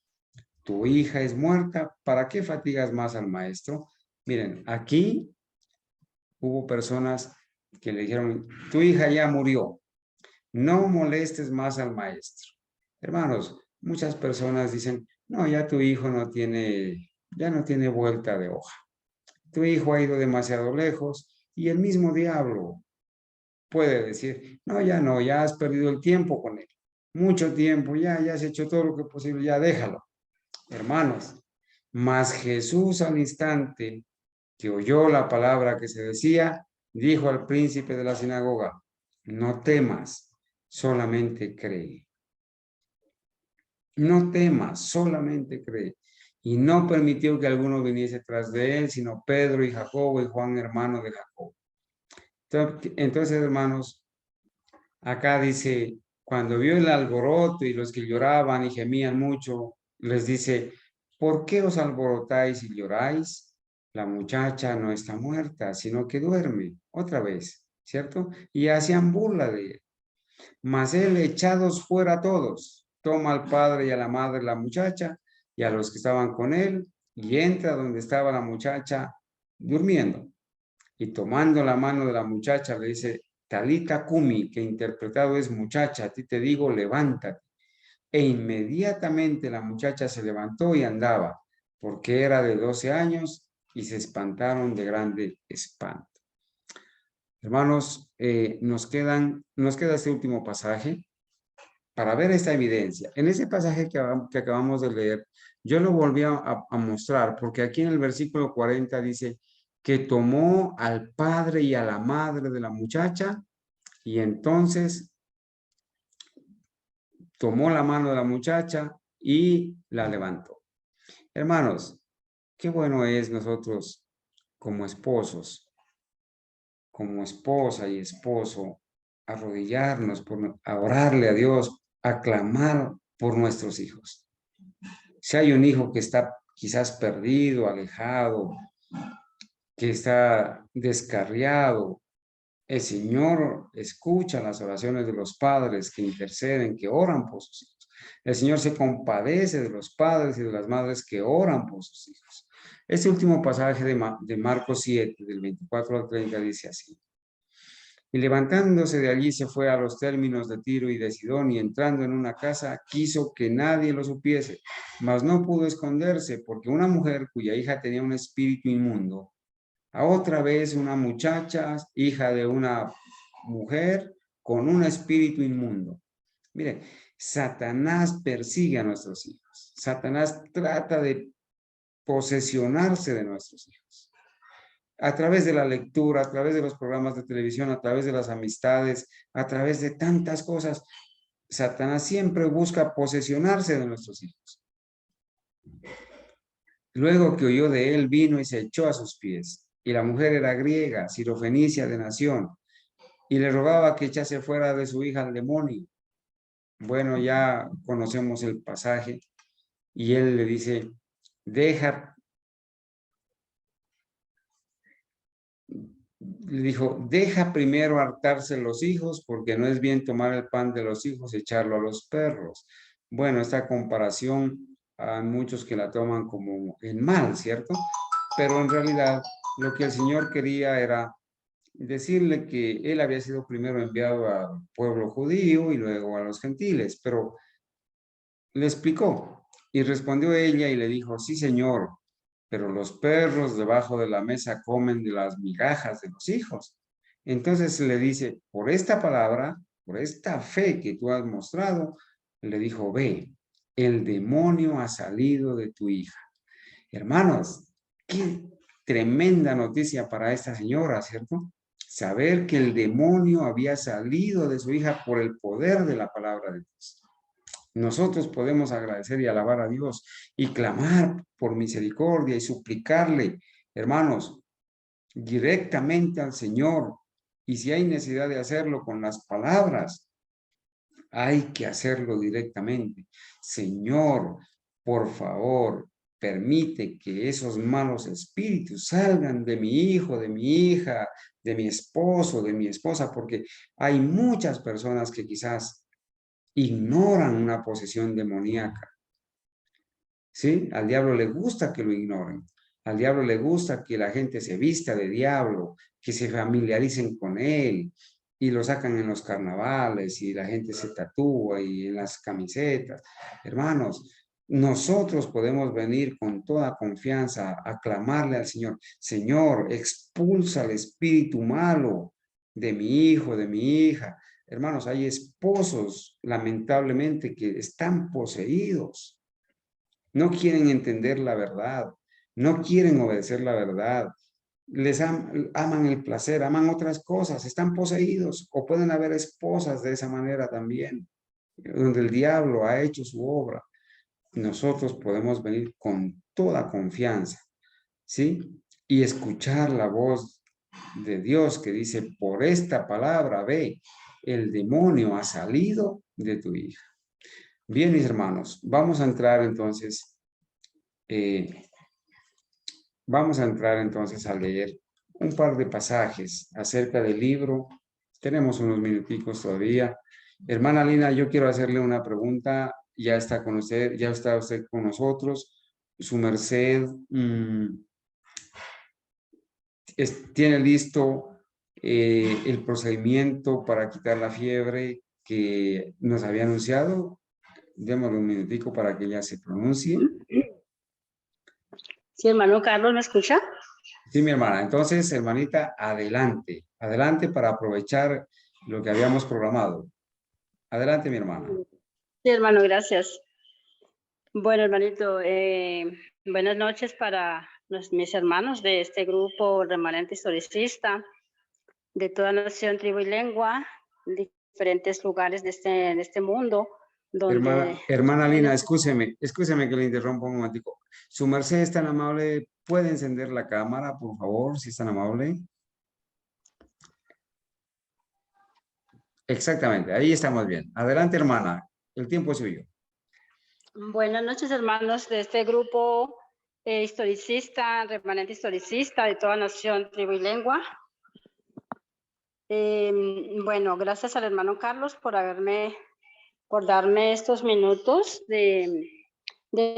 A: tu hija es muerta, ¿para qué fatigas más al maestro? Miren, aquí hubo personas que le dijeron, tu hija ya murió, no molestes más al maestro. Hermanos, muchas personas dicen, no, ya tu hijo ya no tiene vuelta de hoja. Tu hijo ha ido demasiado lejos y el mismo diablo puede decir, no, ya has perdido el tiempo con él. Mucho tiempo, ya has hecho todo lo que es posible, ya déjalo. Hermanos, mas Jesús al instante que oyó la palabra que se decía, dijo al príncipe de la sinagoga, no temas, solamente cree. No temas, solamente cree. Y no permitió que alguno viniese tras de él, sino Pedro y Jacobo y Juan, hermano de Jacobo. Entonces, hermanos, acá dice, cuando vio el alboroto y los que lloraban y gemían mucho, les dice, ¿por qué os alborotáis y lloráis? La muchacha no está muerta, sino que duerme, otra vez, ¿cierto? Y hacían burla de él. Mas él, echados fuera todos, toma al padre y a la madre de la muchacha y a los que estaban con él, y entra donde estaba la muchacha durmiendo. Y tomando la mano de la muchacha le dice, Talita Kumi, que interpretado es muchacha, a ti te digo, levántate. E inmediatamente la muchacha se levantó y andaba, porque era de 12 años, y se espantaron de grande espanto. Hermanos, nos queda este último pasaje para ver esta evidencia. En ese pasaje que acabamos de leer, yo lo volví a mostrar, porque aquí en el versículo 40 dice que tomó al padre y a la madre de la muchacha y entonces tomó la mano de la muchacha y la levantó. Hermanos, qué bueno es nosotros como esposos, como esposa y esposo, arrodillarnos, a orarle a Dios, a clamar por nuestros hijos. Si hay un hijo que está quizás perdido, alejado, que está descarriado, el Señor escucha las oraciones de los padres que interceden, que oran por sus hijos. El Señor se compadece de los padres y de las madres que oran por sus hijos. Este último pasaje de Marcos 7, del 24 al 30, dice así. Y levantándose de allí se fue a los términos de Tiro y de Sidón, y entrando en una casa quiso que nadie lo supiese, mas no pudo esconderse, porque una mujer cuya hija tenía un espíritu inmundo, a otra vez una muchacha, hija de una mujer con un espíritu inmundo. Mire, Satanás persigue a nuestros hijos. Satanás trata de posesionarse de nuestros hijos. A través de la lectura, a través de los programas de televisión, a través de las amistades, a través de tantas cosas, Satanás siempre busca posesionarse de nuestros hijos. Luego que oyó de él, vino y se echó a sus pies. Y la mujer era griega, sirofenicia de nación, y le rogaba que echase fuera de su hija al demonio. Bueno, ya conocemos el pasaje, y él le dice, le dijo, deja primero hartarse los hijos, porque no es bien tomar el pan de los hijos y echarlo a los perros. Bueno, esta comparación hay muchos que la toman como en mal, ¿cierto? Pero en realidad lo que el Señor quería era decirle que él había sido primero enviado al pueblo judío y luego a los gentiles, pero le explicó y respondió ella y le dijo, sí, Señor, pero los perros debajo de la mesa comen de las migajas de los hijos. Entonces le dice, por esta palabra, por esta fe que tú has mostrado, le dijo, ve, el demonio ha salido de tu hija. Hermanos, qué tremenda noticia para esta señora, ¿cierto? Saber que el demonio había salido de su hija por el poder de la palabra de Dios. Nosotros podemos agradecer y alabar a Dios y clamar por misericordia y suplicarle, hermanos, directamente al Señor. Y si hay necesidad de hacerlo con las palabras, hay que hacerlo directamente. Señor, por favor, permite que esos malos espíritus salgan de mi hijo, de mi hija, de mi esposo, de mi esposa, porque hay muchas personas que quizás ignoran una posesión demoníaca. ¿Sí? Al diablo le gusta que lo ignoren. Al diablo le gusta que la gente se vista de diablo, que se familiaricen con él y lo sacan en los carnavales y la gente se tatúa y en las camisetas. Hermanos, nosotros podemos venir con toda confianza a clamarle al Señor. Señor, expulsa el espíritu malo de mi hijo, de mi hija. Hermanos, hay esposos, lamentablemente, que están poseídos. No quieren entender la verdad, no quieren obedecer la verdad, aman el placer, aman otras cosas, están poseídos, o pueden haber esposas de esa manera también, donde el diablo ha hecho su obra. Nosotros podemos venir con toda confianza, ¿sí? Y escuchar la voz de Dios que dice, por esta palabra, ve, el demonio ha salido de tu hija. Bien, mis hermanos, vamos a entrar entonces vamos a entrar entonces a leer un par de pasajes acerca del libro. Tenemos unos minuticos todavía. Hermana Lina, yo quiero hacerle una pregunta. Ya está con usted, ya está usted con nosotros. Su merced tiene listo el procedimiento para quitar la fiebre que nos había anunciado. Démosle un minutico para que ella se pronuncie.
B: Sí, hermano Carlos, ¿me escucha?
A: Sí, mi hermana. Entonces, hermanita, adelante. Adelante para aprovechar lo que habíamos programado. Adelante, mi hermana.
B: Sí, hermano, gracias. Bueno, hermanito, buenas noches para mis hermanos de este grupo remanente historicista de toda nación, tribu y lengua, diferentes lugares de este mundo. Donde
A: hermana Lina, escúcheme que le interrumpa un momentico. Su merced es tan amable, ¿puede encender la cámara, por favor, si es tan amable? Exactamente, ahí estamos bien. Adelante, hermana, el tiempo es suyo.
B: Buenas noches, hermanos de este grupo historicista, remanente historicista de toda nación, tribu y lengua. Bueno, gracias al hermano Carlos por darme estos minutos de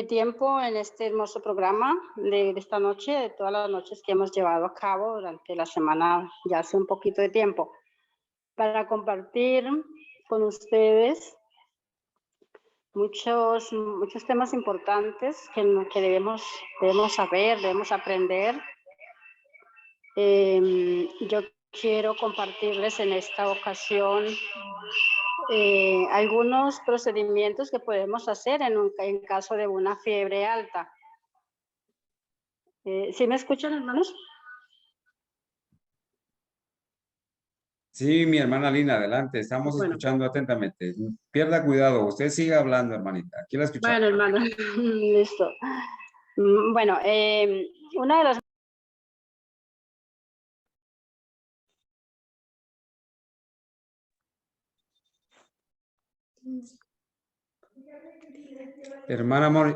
B: tiempo en este hermoso programa de esta noche, de todas las noches que hemos llevado a cabo durante la semana, ya hace un poquito de tiempo, para compartir con ustedes muchos temas importantes que debemos saber, debemos aprender. Yo quiero compartirles en esta ocasión algunos procedimientos que podemos hacer en caso de una fiebre alta. ¿Sí me escuchan, hermanos?
A: Sí, mi hermana Lina, adelante, estamos
B: Bueno.
A: escuchando atentamente. Pierda cuidado, usted siga hablando, hermanita, aquí la escuchamos.
B: Bueno, hermano, listo. Bueno, una de las...
A: Hermana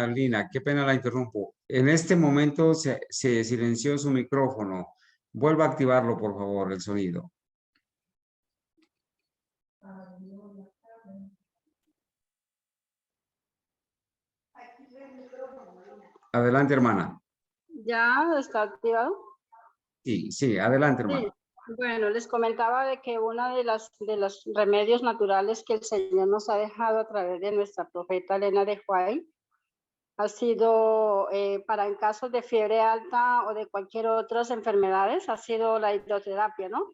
A: Lina, qué pena la interrumpo. En este momento se silenció su micrófono. Vuelva a activarlo, por favor, el sonido. Adelante, hermana.
B: ¿Ya está activado?
A: Sí, adelante, hermana.
B: Sí. Bueno, les comentaba de que uno de los remedios naturales que el Señor nos ha dejado a través de nuestra profeta Elena de White ha sido para en casos de fiebre alta o de cualquier otras enfermedades, ha sido la hidroterapia, ¿no?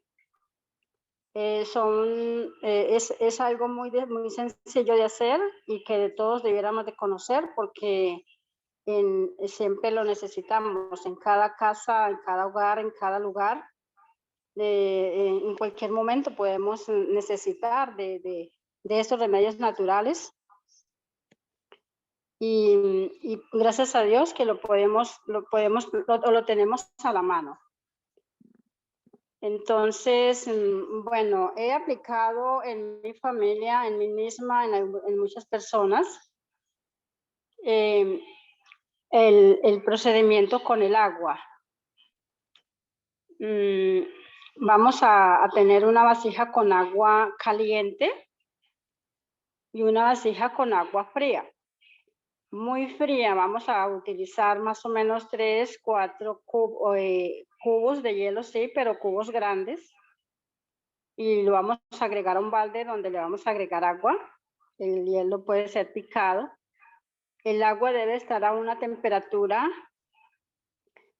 B: Es algo muy sencillo de hacer y que todos debiéramos de conocer porque siempre lo necesitamos en cada casa, en cada hogar, en cada lugar. En cualquier momento podemos necesitar de estos remedios naturales y gracias a Dios que lo tenemos a la mano. Entonces, bueno, he aplicado en mi familia, en mí misma, en muchas personas, el procedimiento con el agua. Vamos a tener una vasija con agua caliente y una vasija con agua fría. Muy fría, vamos a utilizar más o menos 3, 4 cubos de hielo, sí, pero cubos grandes. Y lo vamos a agregar a un balde donde le vamos a agregar agua. El hielo puede ser picado. El agua debe estar a una temperatura,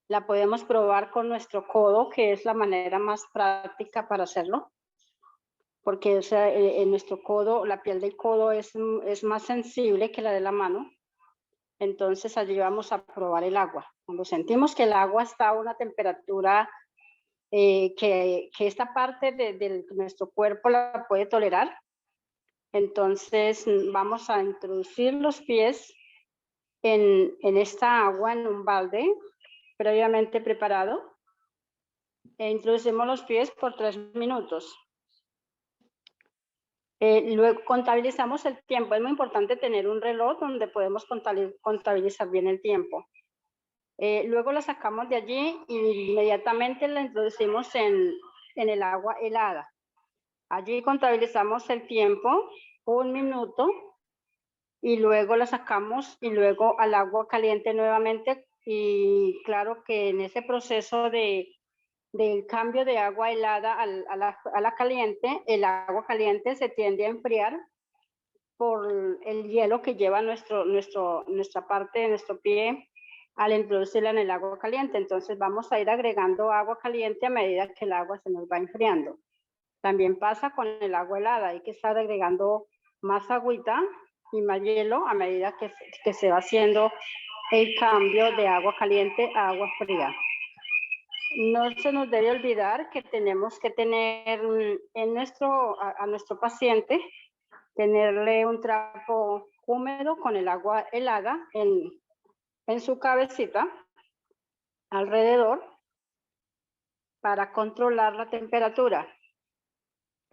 B: la podemos probar con nuestro codo, que es la manera más práctica para hacerlo. Porque o sea, en nuestro codo, la piel del codo es más sensible que la de la mano. Entonces allí vamos a probar el agua. Cuando sentimos que el agua está a una temperatura que esta parte de nuestro cuerpo la puede tolerar, entonces vamos a introducir los pies en esta agua en un balde previamente preparado e introducimos los pies por 3 minutos. Luego contabilizamos el tiempo. Es muy importante tener un reloj donde podemos contabilizar bien el tiempo. Luego la sacamos de allí y inmediatamente la introducimos en el agua helada. Allí contabilizamos el tiempo, 1 minuto, y luego la sacamos y luego al agua caliente nuevamente. Y claro que en ese proceso del cambio de agua helada a la caliente, el agua caliente se tiende a enfriar por el hielo que lleva nuestra parte de nuestro pie al introducirla en el agua caliente. Entonces vamos a ir agregando agua caliente a medida que el agua se nos va enfriando. También pasa con el agua helada, hay que estar agregando más agüita y más hielo a medida que se va haciendo el cambio de agua caliente a agua fría. No se nos debe olvidar que tenemos que tener a nuestro paciente, tenerle un trapo húmedo con el agua helada en su cabecita, alrededor, para controlar la temperatura.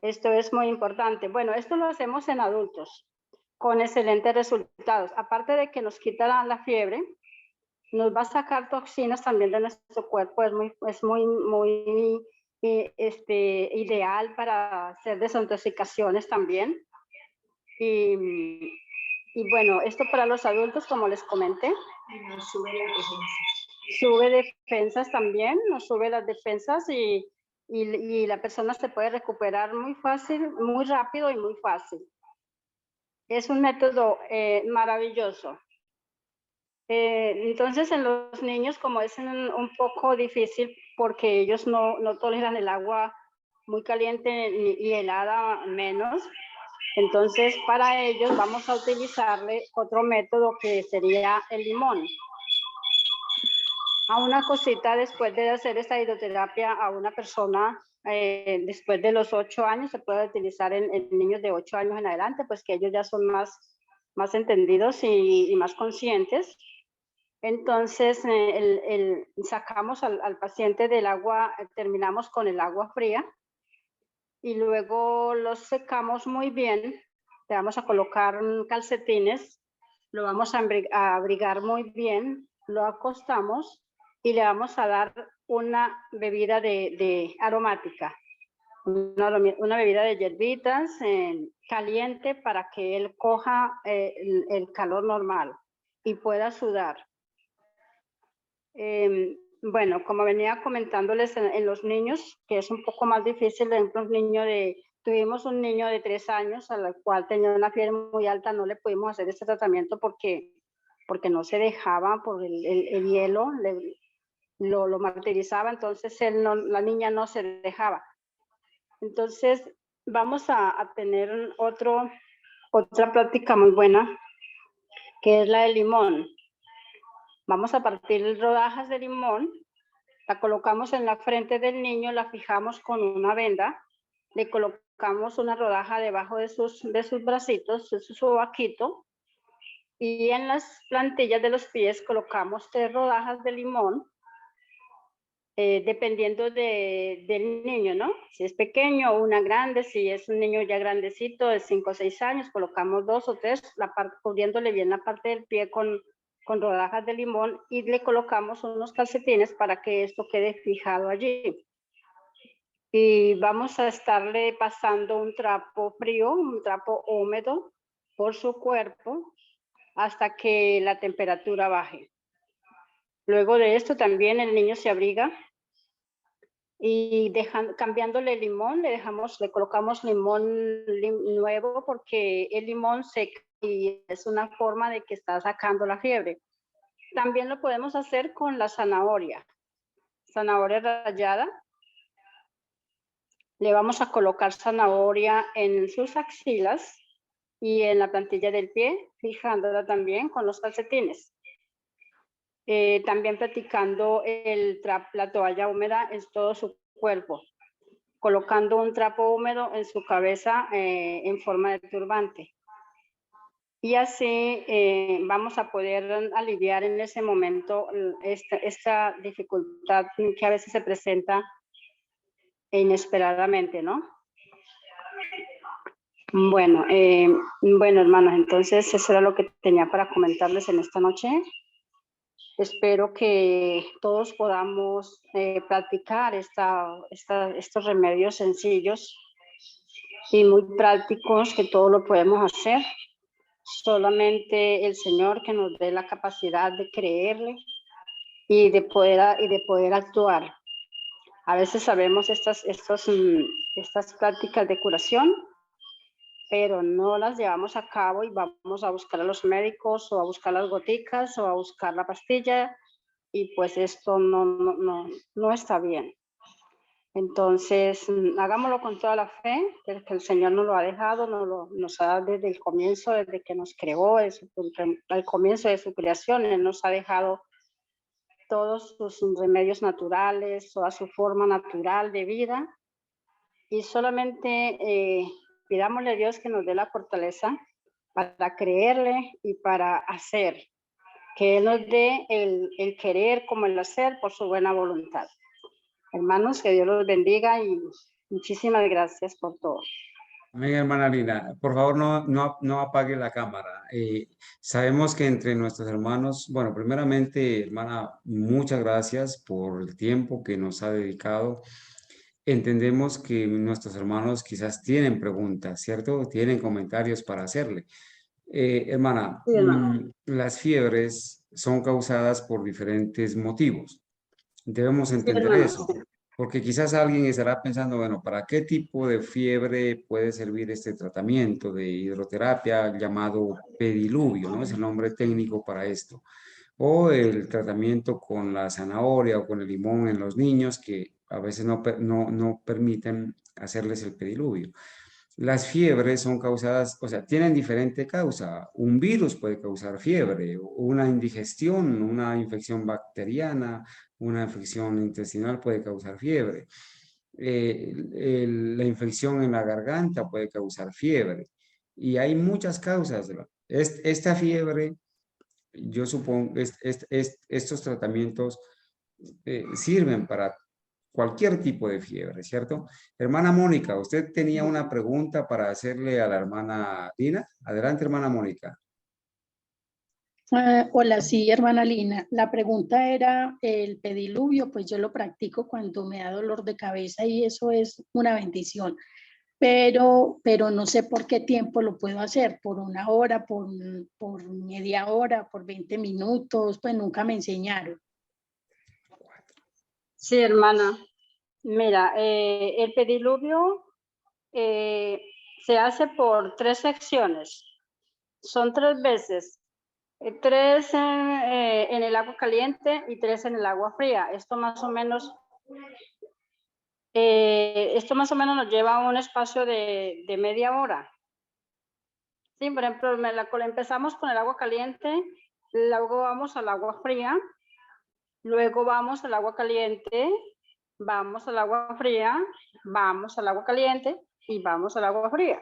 B: Esto es muy importante. Bueno, esto lo hacemos en adultos. con excelentes resultados. Aparte de que nos quita la fiebre, nos va a sacar toxinas también de nuestro cuerpo. Es muy ideal para hacer desintoxicaciones también. Y bueno, esto para los adultos, como les comenté. Nos sube las defensas. Sube defensas también, nos sube las defensas y la persona se puede recuperar muy fácil, muy rápido y muy fácil. Es un método maravilloso. Entonces, en los niños, como es un poco difícil porque ellos no toleran el agua muy caliente y helada menos, entonces para ellos vamos a utilizarle otro método que sería el limón. A una cosita, después de hacer esta hidroterapia a una persona, después de los 8 años, se puede utilizar en niños de 8 años en adelante, pues que ellos ya son más entendidos y más conscientes. Entonces, sacamos al paciente del agua, terminamos con el agua fría y luego los secamos muy bien. Le vamos a colocar calcetines, lo vamos a abrigar muy bien, lo acostamos y le vamos a dar una bebida de aromática, una bebida de hierbitas caliente para que él coja el calor normal y pueda sudar. Bueno, como venía comentándoles en los niños, que es un poco más difícil, por ejemplo, tuvimos un niño de 3 años al cual tenía una fiebre muy alta, no le pudimos hacer este tratamiento porque no se dejaba, por el hielo lo martirizaba, entonces la niña no se dejaba. Entonces vamos a tener otra práctica muy buena, que es la del limón. Vamos a partir rodajas de limón, la colocamos en la frente del niño, la fijamos con una venda, le colocamos una rodaja debajo de sus bracitos, de su sobaquito, y en las plantillas de los pies colocamos 3 rodajas de limón, dependiendo del niño, ¿no? Si es pequeño o una grande, si es un niño ya grandecito de 5 o 6 años, colocamos 2 o 3, cubriéndole bien la parte del pie con rodajas de limón y le colocamos unos calcetines para que esto quede fijado allí. Y vamos a estarle pasando un trapo frío, un trapo húmedo por su cuerpo hasta que la temperatura baje. Luego de esto también el niño se abriga y cambiándole el limón, le colocamos limón nuevo porque el limón seca y es una forma de que está sacando la fiebre. También lo podemos hacer con la zanahoria rallada. Le vamos a colocar zanahoria en sus axilas y en la plantilla del pie, fijándola también con los calcetines. También practicando la toalla húmeda en todo su cuerpo, colocando un trapo húmedo en su cabeza en forma de turbante. Y así vamos a poder aliviar en ese momento esta dificultad que a veces se presenta inesperadamente, ¿no? Bueno, hermanos, entonces eso era lo que tenía para comentarles en esta noche. Espero que todos podamos practicar estos remedios sencillos y muy prácticos, que todo lo podemos hacer. Solamente el Señor que nos dé la capacidad de creerle y de poder actuar. A veces sabemos estas prácticas de curación, pero no las llevamos a cabo y vamos a buscar a los médicos o a buscar las goticas o a buscar la pastilla, y pues esto no está bien. Entonces, hagámoslo con toda la fe, porque el Señor nos lo ha dejado, nos ha dado desde el comienzo, desde que nos creó, al comienzo de su creación. Él nos ha dejado todos sus remedios naturales, toda su forma natural de vida, y solamente pidámosle a Dios que nos dé la fortaleza para creerle y para hacer, que Él nos dé el querer como el hacer por su buena voluntad. Hermanos, que Dios los bendiga y muchísimas gracias por todo.
A: Amén, hermana Lina. Por favor, no apague la cámara. Sabemos que entre nuestros hermanos, bueno, primeramente, hermana, muchas gracias por el tiempo que nos ha dedicado. Entendemos que nuestros hermanos quizás tienen preguntas, ¿cierto? Tienen comentarios para hacerle. Hermana,
B: Sí, hermano.
A: las fiebres son causadas por diferentes motivos. Debemos
B: Sí,
A: entender
B: hermano.
A: eso, porque quizás alguien estará pensando, bueno, ¿para qué tipo de fiebre puede servir este tratamiento de hidroterapia llamado pediluvio, ¿no? Es el nombre técnico para esto. O el tratamiento con la zanahoria o con el limón en los niños que a veces no permiten hacerles el pediluvio. Las fiebres son causadas, o sea, tienen diferente causa. Un virus puede causar fiebre, una indigestión, una infección bacteriana, una infección intestinal puede causar fiebre. La infección en la garganta puede causar fiebre. Y hay muchas causas. Esta fiebre, yo supongo, estos tratamientos sirven para cualquier tipo de fiebre, ¿cierto? Hermana Mónica, usted tenía una pregunta para hacerle a la hermana Dina. Adelante, hermana Mónica.
C: Hola, sí, hermana Lina. La pregunta era el pediluvio, pues yo lo practico cuando me da dolor de cabeza y eso es una bendición, pero no sé por qué tiempo lo puedo hacer, por una hora, por media hora, por 20 minutos, pues nunca me enseñaron.
B: Sí, hermana. Mira, el pediluvio se hace por 3 secciones. Son 3 veces. 3 en el agua caliente y 3 en el agua fría. Esto más o menos nos lleva a un espacio de media hora. Sí, por ejemplo, empezamos con el agua caliente, luego vamos al agua fría, luego vamos al agua caliente, vamos al agua fría, vamos al agua caliente y vamos al agua fría.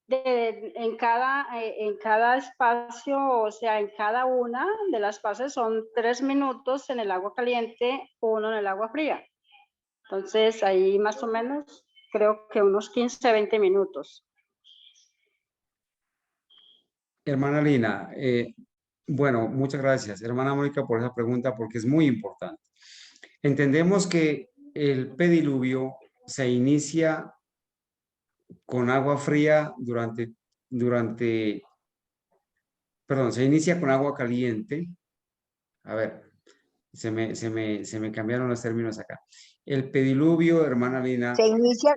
B: En cada espacio, o sea, en cada una de las fases son 3 minutos en el agua caliente, 1 en el agua fría. Entonces, ahí más o menos, creo que unos 15, 20 minutos.
A: Hermana Lina, bueno, muchas gracias, hermana Mónica, por esa pregunta porque es muy importante. Entendemos que el pediluvio se inicia con agua fría perdón, se inicia con agua caliente. A ver, se me cambiaron los términos acá. El pediluvio, hermana Lina.
D: Se inicia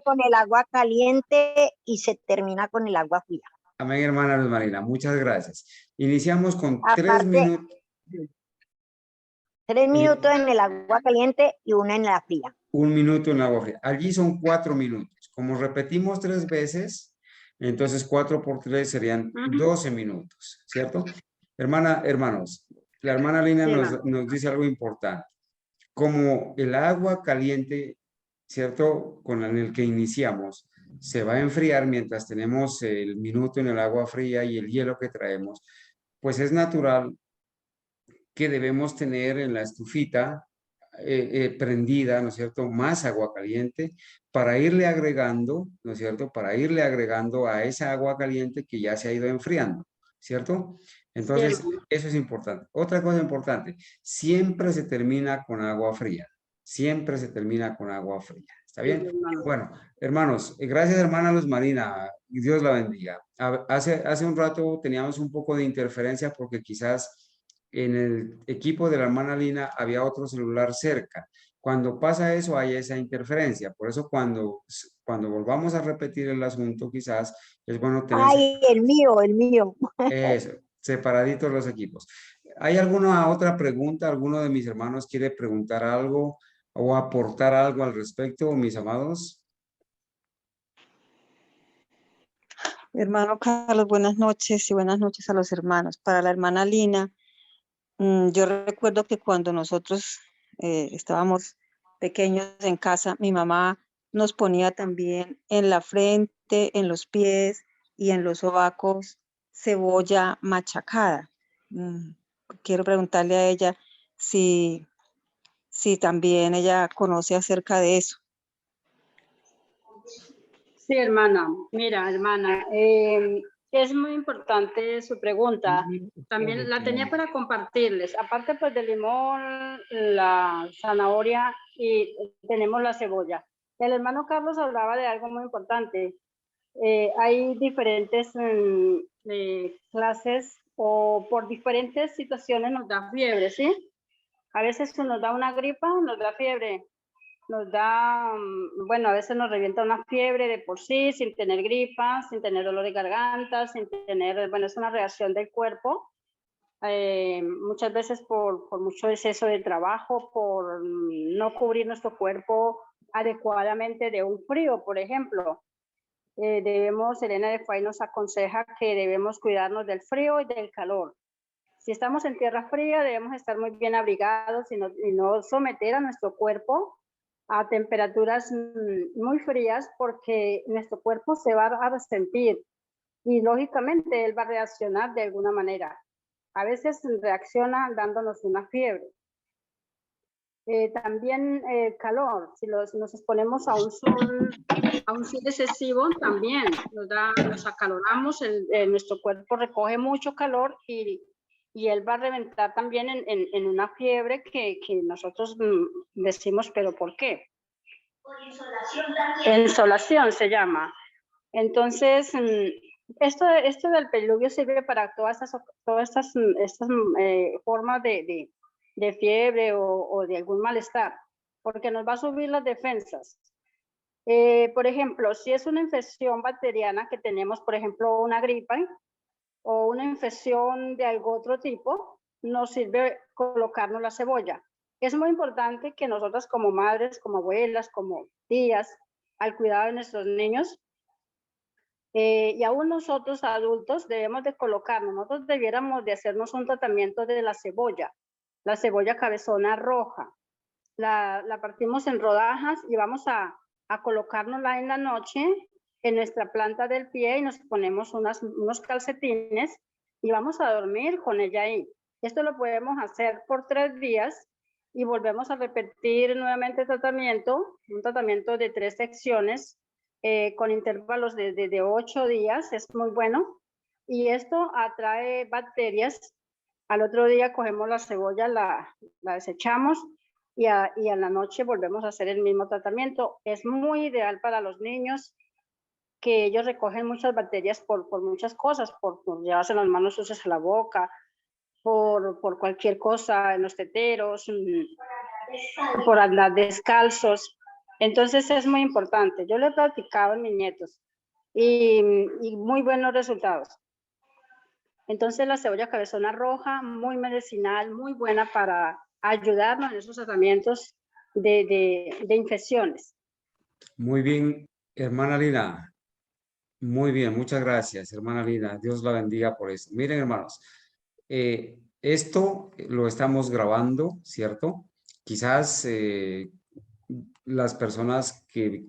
D: con el agua caliente y se termina con el agua fría.
A: Amén, hermana Luz Marina, muchas gracias. Iniciamos con 3
D: Aparte,
A: minutos.
D: 3 minutos en el agua caliente y 1 en la fría.
A: 1 minuto en agua fría. Allí son 4 minutos. Como repetimos 3 veces, entonces 4 por 3 serían 12 minutos, ¿cierto? Hermanos, la hermana Lina nos dice algo importante. Como el agua caliente, ¿cierto? Con el que iniciamos, se va a enfriar mientras tenemos el minuto en el agua fría y el hielo que traemos, pues es natural que debemos tener en la estufita prendida, ¿no es cierto?, más agua caliente para irle agregando, ¿no es cierto?, para irle agregando a esa agua caliente que ya se ha ido enfriando, ¿cierto? Entonces, eso es importante. Otra cosa importante, siempre se termina con agua fría, siempre se termina con agua fría, ¿está bien? Bueno, hermanos, gracias hermana Luz Marina, Dios la bendiga. Hace un rato teníamos un poco de interferencia porque quizás en el equipo de la hermana Lina había otro celular cerca. Cuando pasa eso, hay esa interferencia. Por eso cuando volvamos a repetir el asunto, quizás es bueno tener
D: Ay, el mío.
A: separaditos los equipos. ¿Hay alguna otra pregunta? ¿Alguno de mis hermanos quiere preguntar algo o aportar algo al respecto, mis amados?
E: Hermano Carlos, buenas noches y buenas noches a los hermanos. Para la hermana Lina, yo recuerdo que cuando nosotros estábamos pequeños en casa, mi mamá nos ponía también en la frente, en los pies y en los sobacos cebolla machacada. Quiero preguntarle a ella si también ella conoce acerca de eso.
B: Sí, hermana. Mira, hermana, es muy importante su pregunta. También la tenía para compartirles. Aparte pues del limón, la zanahoria y tenemos la cebolla. El hermano Carlos hablaba de algo muy importante. Hay diferentes clases o por diferentes situaciones nos da fiebre, ¿sí? A veces nos da una gripa, nos da fiebre. Nos da, bueno, a veces nos revienta una fiebre de por sí, sin tener gripa, sin tener dolor de garganta, sin tener, bueno, es una reacción del cuerpo. Muchas veces por mucho exceso de trabajo, por no cubrir nuestro cuerpo adecuadamente de un frío, por ejemplo. Elena de Fay nos aconseja que debemos cuidarnos del frío y del calor. Si estamos en tierra fría, debemos estar muy bien abrigados y no someter a nuestro cuerpo a temperaturas muy frías, porque nuestro cuerpo se va a resentir y lógicamente él va a reaccionar de alguna manera. A veces reacciona dándonos una fiebre. También calor, si nos exponemos a un sol excesivo, también nos acaloramos, nuestro cuerpo recoge mucho calor y él va a reventar también en una fiebre que nosotros decimos, ¿pero por qué? Por insolación también. Insolación se llama. Entonces, esto del pediluvio sirve para todas estas formas de fiebre o de algún malestar, porque nos va a subir las defensas. Por ejemplo, si es una infección bacteriana que tenemos, por ejemplo, una gripa o una infección de algún otro tipo, nos sirve colocarnos la cebolla. Es muy importante que nosotras como madres, como abuelas, como tías, al cuidado de nuestros niños, y aún nosotros adultos debemos de colocarnos, nosotros debiéramos de hacernos un tratamiento de la cebolla cabezona roja. La partimos en rodajas y vamos a colocárnosla en la noche en nuestra planta del pie y nos ponemos unos calcetines y vamos a dormir con ella ahí. Esto lo podemos hacer por 3 días y volvemos a repetir nuevamente el tratamiento, un tratamiento de 3 secciones con intervalos de 8 días, es muy bueno. Y esto atrae bacterias. Al otro día cogemos la cebolla, la desechamos y a la noche volvemos a hacer el mismo tratamiento. Es muy ideal para los niños, que ellos recogen muchas bacterias por muchas cosas, por llevarse las manos sucias a la boca, por cualquier cosa en los teteros, por andar descalzos. Entonces es muy importante. Yo lo he practicado en mis nietos y muy buenos resultados. Entonces la cebolla cabezona roja, muy medicinal, muy buena para ayudarnos en esos tratamientos de infecciones.
A: Muy bien, hermana Lina. Muy bien, muchas gracias, hermana Lina. Dios la bendiga por eso. Miren, hermanos, esto lo estamos grabando, ¿cierto? Quizás las personas que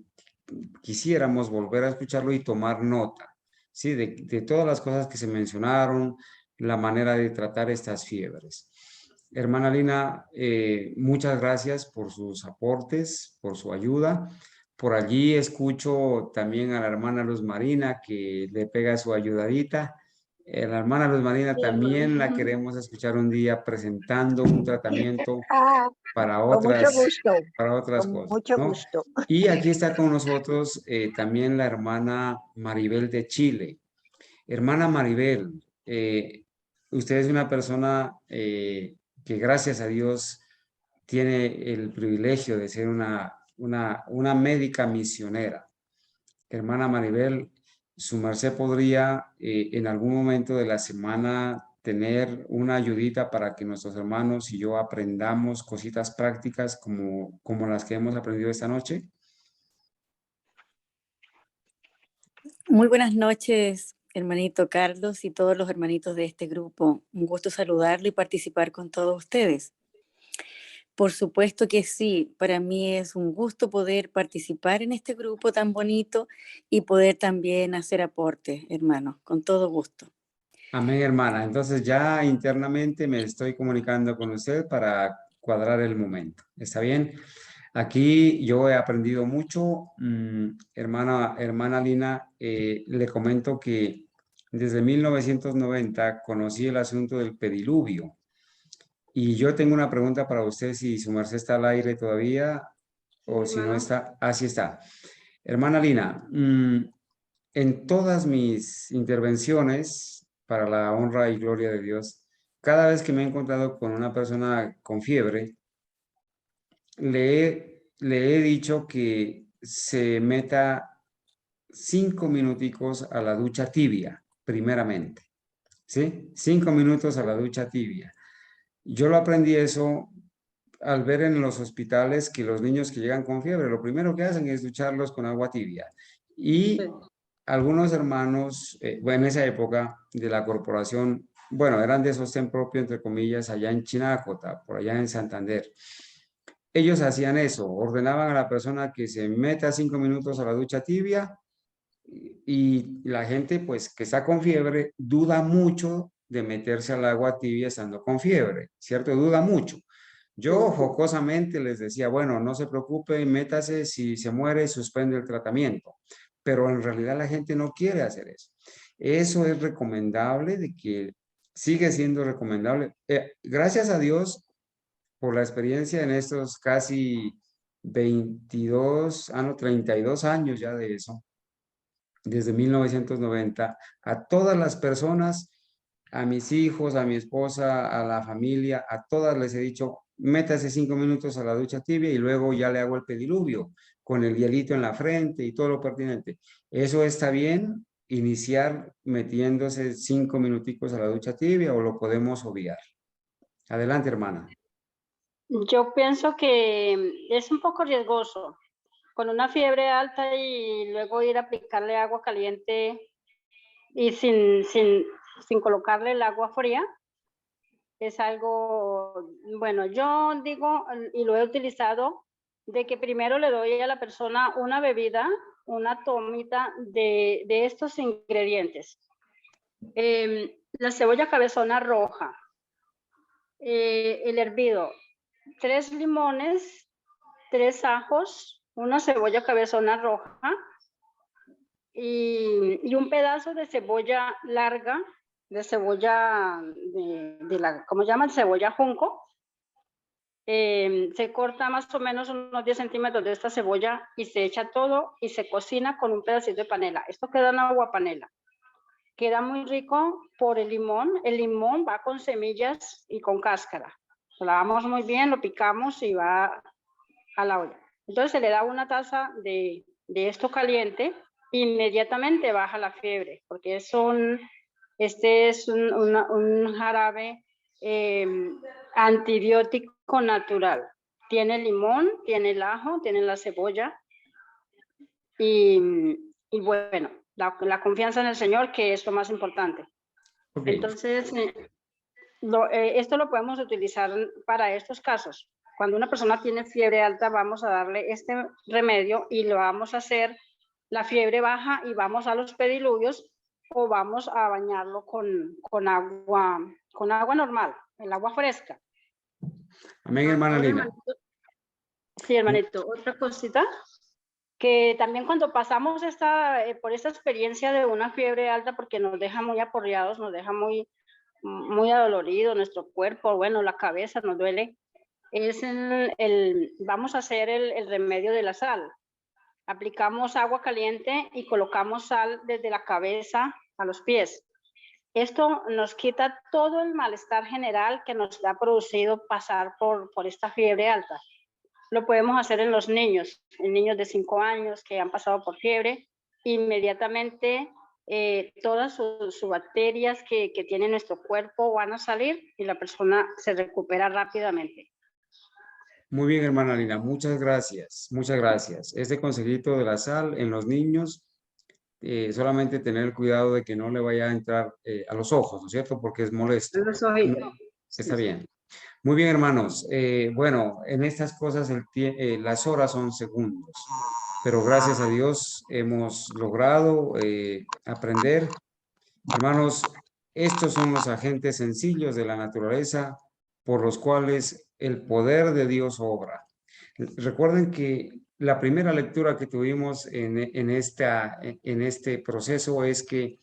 A: quisiéramos volver a escucharlo y tomar nota, ¿sí? De todas las cosas que se mencionaron, la manera de tratar estas fiebres. Hermana Lina, muchas gracias por sus aportes, por su ayuda. Por allí escucho también a la hermana Luz Marina que le pega su ayudadita. La hermana Luz Marina también la queremos escuchar un día presentando un tratamiento para
D: Con mucho gusto.
A: otras
D: Con
A: cosas,
D: mucho
A: ¿no?
D: gusto.
A: Y aquí está con nosotros también la hermana Maribel de Chile. Hermana Maribel, usted es una persona que gracias a Dios tiene el privilegio de ser una médica misionera. Hermana Maribel, su merced podría en algún momento de la semana tener una ayudita para que nuestros hermanos y yo aprendamos cositas prácticas como las que hemos aprendido esta noche.
F: Muy buenas noches, hermanito Carlos y todos los hermanitos de este grupo. Un gusto saludarlo y participar con todos ustedes. Por supuesto que sí, para mí es un gusto poder participar en este grupo tan bonito y poder también hacer aporte, hermano, con todo gusto.
A: Amén, hermana. Entonces ya internamente me estoy comunicando con usted para cuadrar el momento. ¿Está bien? Aquí yo he aprendido mucho. Hermana Lina, le comento que desde 1990 conocí el asunto del pediluvio. Y yo tengo una pregunta para usted, si su merced está al aire todavía o si no
B: hermano.
A: está. Así está. Hermana Lina, en todas mis intervenciones para la honra y gloria de Dios, cada vez que me he encontrado con una persona con fiebre, le he dicho que se meta 5 minuticos a la ducha tibia, primeramente. ¿Sí? 5 minutos a la ducha tibia. Yo lo aprendí eso al ver en los hospitales que los niños que llegan con fiebre, lo primero que hacen es ducharlos con agua tibia. Y
B: Sí.
A: algunos hermanos, bueno, en esa época de la corporación, bueno, eran de sostén propio, entre comillas, allá en Chinácota, por allá en Santander. Ellos hacían eso, ordenaban a la persona que se meta 5 minutos a la ducha tibia y la gente, pues, que está con fiebre, duda mucho de meterse al agua tibia estando con fiebre, ¿cierto? Duda mucho. Yo jocosamente les decía, bueno, no se preocupe, métase, si se muere, suspende el tratamiento. Pero en realidad la gente no quiere hacer eso. Eso es recomendable, de que sigue siendo recomendable. Gracias a Dios por la experiencia en estos casi 32 años ya de eso, desde 1990, a todas las personas, a mis hijos, a mi esposa, a la familia, a todas les he dicho, métase 5 minutos a la ducha tibia y luego ya le hago el pediluvio con el hielito en la frente y todo lo pertinente. Eso está bien, iniciar metiéndose 5 minuticos a la ducha tibia, o lo podemos obviar. Adelante, hermana.
B: Yo pienso que es un poco riesgoso con una fiebre alta y luego ir a aplicarle agua caliente y sin colocarle el agua fría. Es algo, bueno, yo digo, y lo he utilizado, de que primero le doy a la persona una bebida, una tomita de estos ingredientes. La cebolla cabezona roja, el hervido, 3 limones, 3 ajos, una cebolla cabezona roja y un pedazo de cebolla larga, de cebolla de la, ¿cómo llaman? Cebolla junco. Se corta más o menos unos 10 centímetros de esta cebolla y se echa todo y se cocina con un pedacito de panela. Esto queda en agua panela. Queda muy rico por el limón. El limón va con semillas y con cáscara. Lo lavamos muy bien, lo picamos y va a la olla. Entonces se le da una taza de esto caliente, inmediatamente baja la fiebre, porque este es un jarabe antibiótico natural. Tiene limón, tiene el ajo, tiene la cebolla y bueno, la confianza en el Señor, que es lo más importante.
A: Okay.
B: Entonces, esto lo podemos utilizar para estos casos. Cuando una persona tiene fiebre alta, vamos a darle este remedio y lo vamos a hacer, la fiebre baja y vamos a los pediluvios o vamos a bañarlo con agua normal, el agua fresca.
A: Amén, hermana Lina.
B: Sí, hermanito. Otra cosita, que también cuando pasamos por esta experiencia de una fiebre alta, porque nos deja muy aporreados, nos deja muy adolorido nuestro cuerpo, bueno, la cabeza nos duele, vamos a hacer el remedio de la sal. Aplicamos agua caliente y colocamos sal desde la cabeza a los pies. Esto nos quita todo el malestar general que nos ha producido pasar por esta fiebre alta. Lo podemos hacer en los niños, en niños de 5 años que han pasado por fiebre. Inmediatamente todas sus bacterias que tiene nuestro cuerpo van a salir y la persona se recupera rápidamente.
A: Muy bien, hermana Lina, muchas gracias, muchas gracias. Este consejito de la sal en los niños, solamente tener cuidado de que no le vaya a entrar a los ojos, ¿no es cierto? Porque es molesto.
B: Los ojitos.
A: Está bien. Muy bien, hermanos. Bueno, en estas cosas las horas son segundos, pero gracias a Dios hemos logrado aprender. Hermanos, estos son los agentes sencillos de la naturaleza por los cuales el poder de Dios obra. Recuerden que la primera lectura que tuvimos en este proceso es que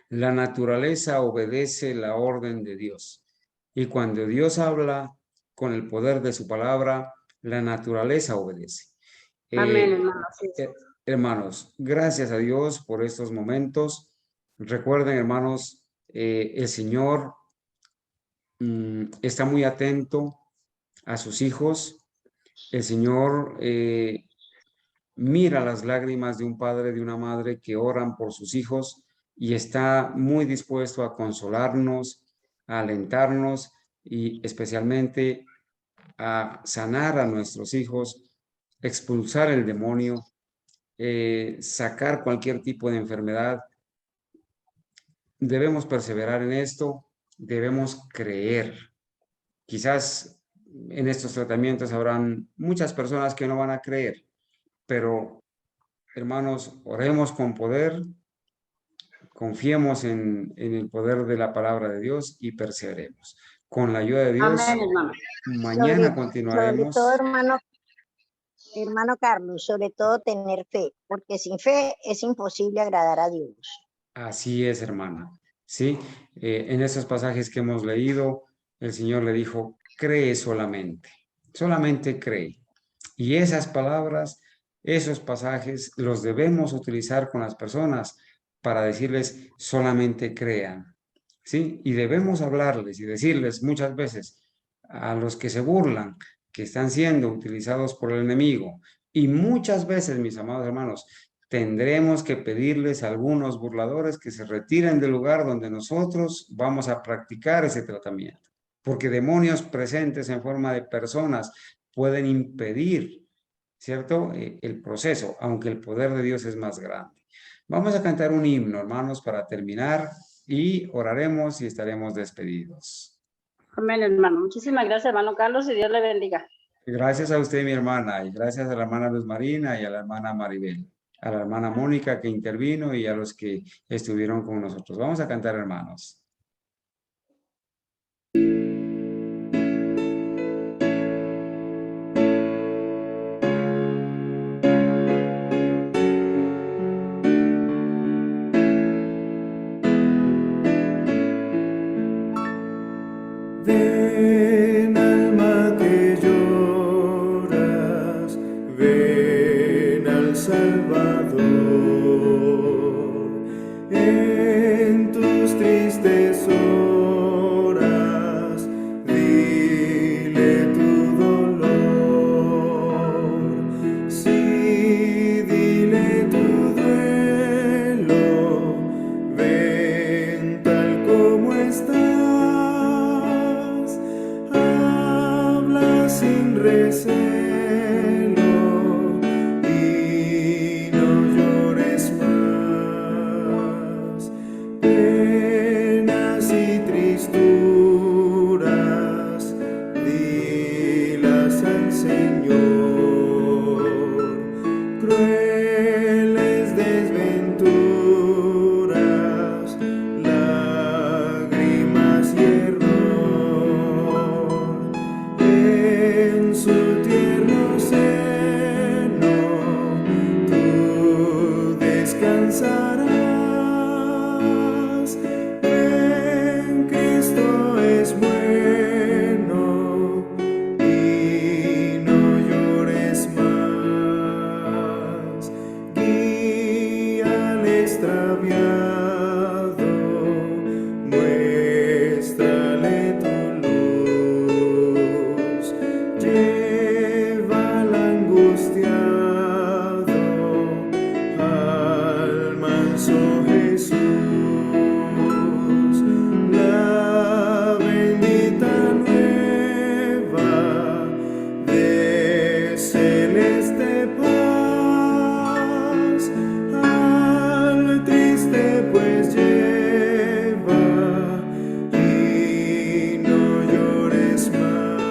A: la naturaleza obedece la orden de Dios. Y cuando Dios habla con el poder de su palabra, la naturaleza obedece.
B: Amén, hermano. Sí.
A: Hermanos, gracias a Dios por estos momentos. Recuerden, hermanos, el Señor está muy atento a sus hijos. El Señor mira las lágrimas de un padre, de una madre que oran por sus hijos y está muy dispuesto a consolarnos, a alentarnos y especialmente a sanar a nuestros hijos, expulsar el demonio, sacar cualquier tipo de enfermedad. Debemos perseverar en esto, debemos creer. Quizás en estos tratamientos habrán muchas personas que no van a creer, pero hermanos, oremos con poder, confiemos en el poder de la palabra de Dios y perseveremos. Con la ayuda de Dios,
B: Amén, hermano.
A: mañana
D: Sobre
A: continuaremos.
D: todo, hermano Carlos, sobre todo tener fe, porque sin fe es imposible agradar a Dios.
A: Así es, hermana. Sí, en esos pasajes que hemos leído, el Señor le dijo, cree solamente cree. Y esas palabras, esos pasajes, los debemos utilizar con las personas para decirles, solamente crean. ¿Sí? Y debemos hablarles y decirles muchas veces a los que se burlan, que están siendo utilizados por el enemigo. Y muchas veces, mis amados hermanos, tendremos que pedirles a algunos burladores que se retiren del lugar donde nosotros vamos a practicar ese tratamiento. Porque demonios presentes en forma de personas pueden impedir, ¿cierto? El proceso, aunque el poder de Dios es más grande. Vamos a cantar un himno, hermanos, para terminar y oraremos y estaremos despedidos.
B: Amén, hermano. Muchísimas gracias, hermano Carlos, y Dios le bendiga.
A: Gracias a usted, mi hermana, y gracias a la hermana Luz Marina y a la hermana Maribel, a la hermana Mónica que intervino y a los que estuvieron con nosotros. Vamos a cantar, hermanos.
G: Ven, alma que lloras, ven al Salvador. En tus tristes horas, dile tu dolor. Sí, dile tu duelo, ven tal como estás. Habla sin recelo y no llores más. Penas y tristuras, dilas al Señor. Crueles desventuras, lágrimas y error, en su tierno seno tú descansarás. Ven, Cristo es bueno y no llores más. Guía al extraviado, muéstrale tu luz. Lleva al angustiado al manso Jesús. La bendita nueva de celeste paz al triste pues lleva y no llores más.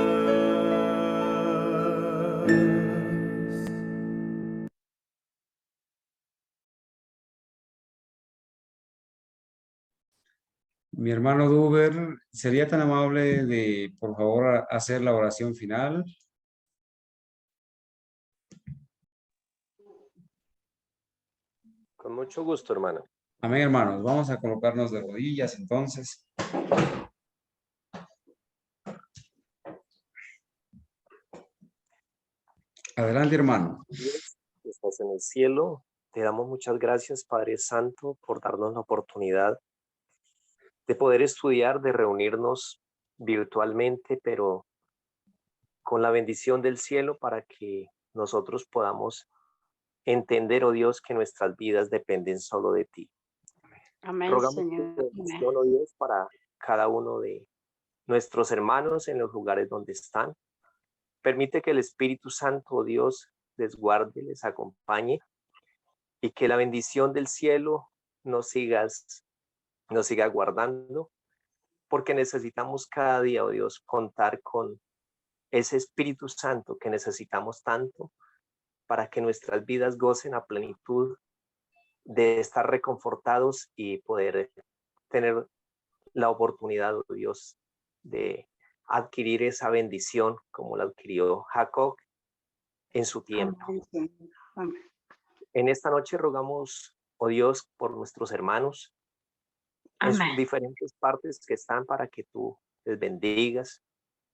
A: Mi hermano Duber, ¿sería tan amable de, por favor, hacer la oración final?
H: Con mucho gusto, hermano.
A: Amén, hermanos. Vamos a colocarnos de rodillas entonces. Adelante, hermano.
H: Dios, que estás en el cielo, te damos muchas gracias, Padre Santo, por darnos la oportunidad de poder estudiar, de reunirnos virtualmente, pero con la bendición del cielo para que nosotros podamos entender, oh Dios, que nuestras vidas dependen solo de ti.
B: Amén,
H: Rogamos
B: Señor.
H: tu bendición, oh Dios, para cada uno de nuestros hermanos en los lugares donde están. Permite que el Espíritu Santo, oh Dios, les guarde, les acompañe y que la bendición del cielo nos siga guardando, porque necesitamos cada día, oh Dios, contar con ese Espíritu Santo que necesitamos tanto para que nuestras vidas gocen a plenitud de estar reconfortados y poder tener la oportunidad, oh Dios, de adquirir esa bendición como la adquirió Jacob en su tiempo.
B: Amén, Señor. Amén.
H: En esta noche rogamos, oh Dios, por nuestros hermanos en sus
B: Amén.
H: diferentes partes que están, para que tú les bendigas,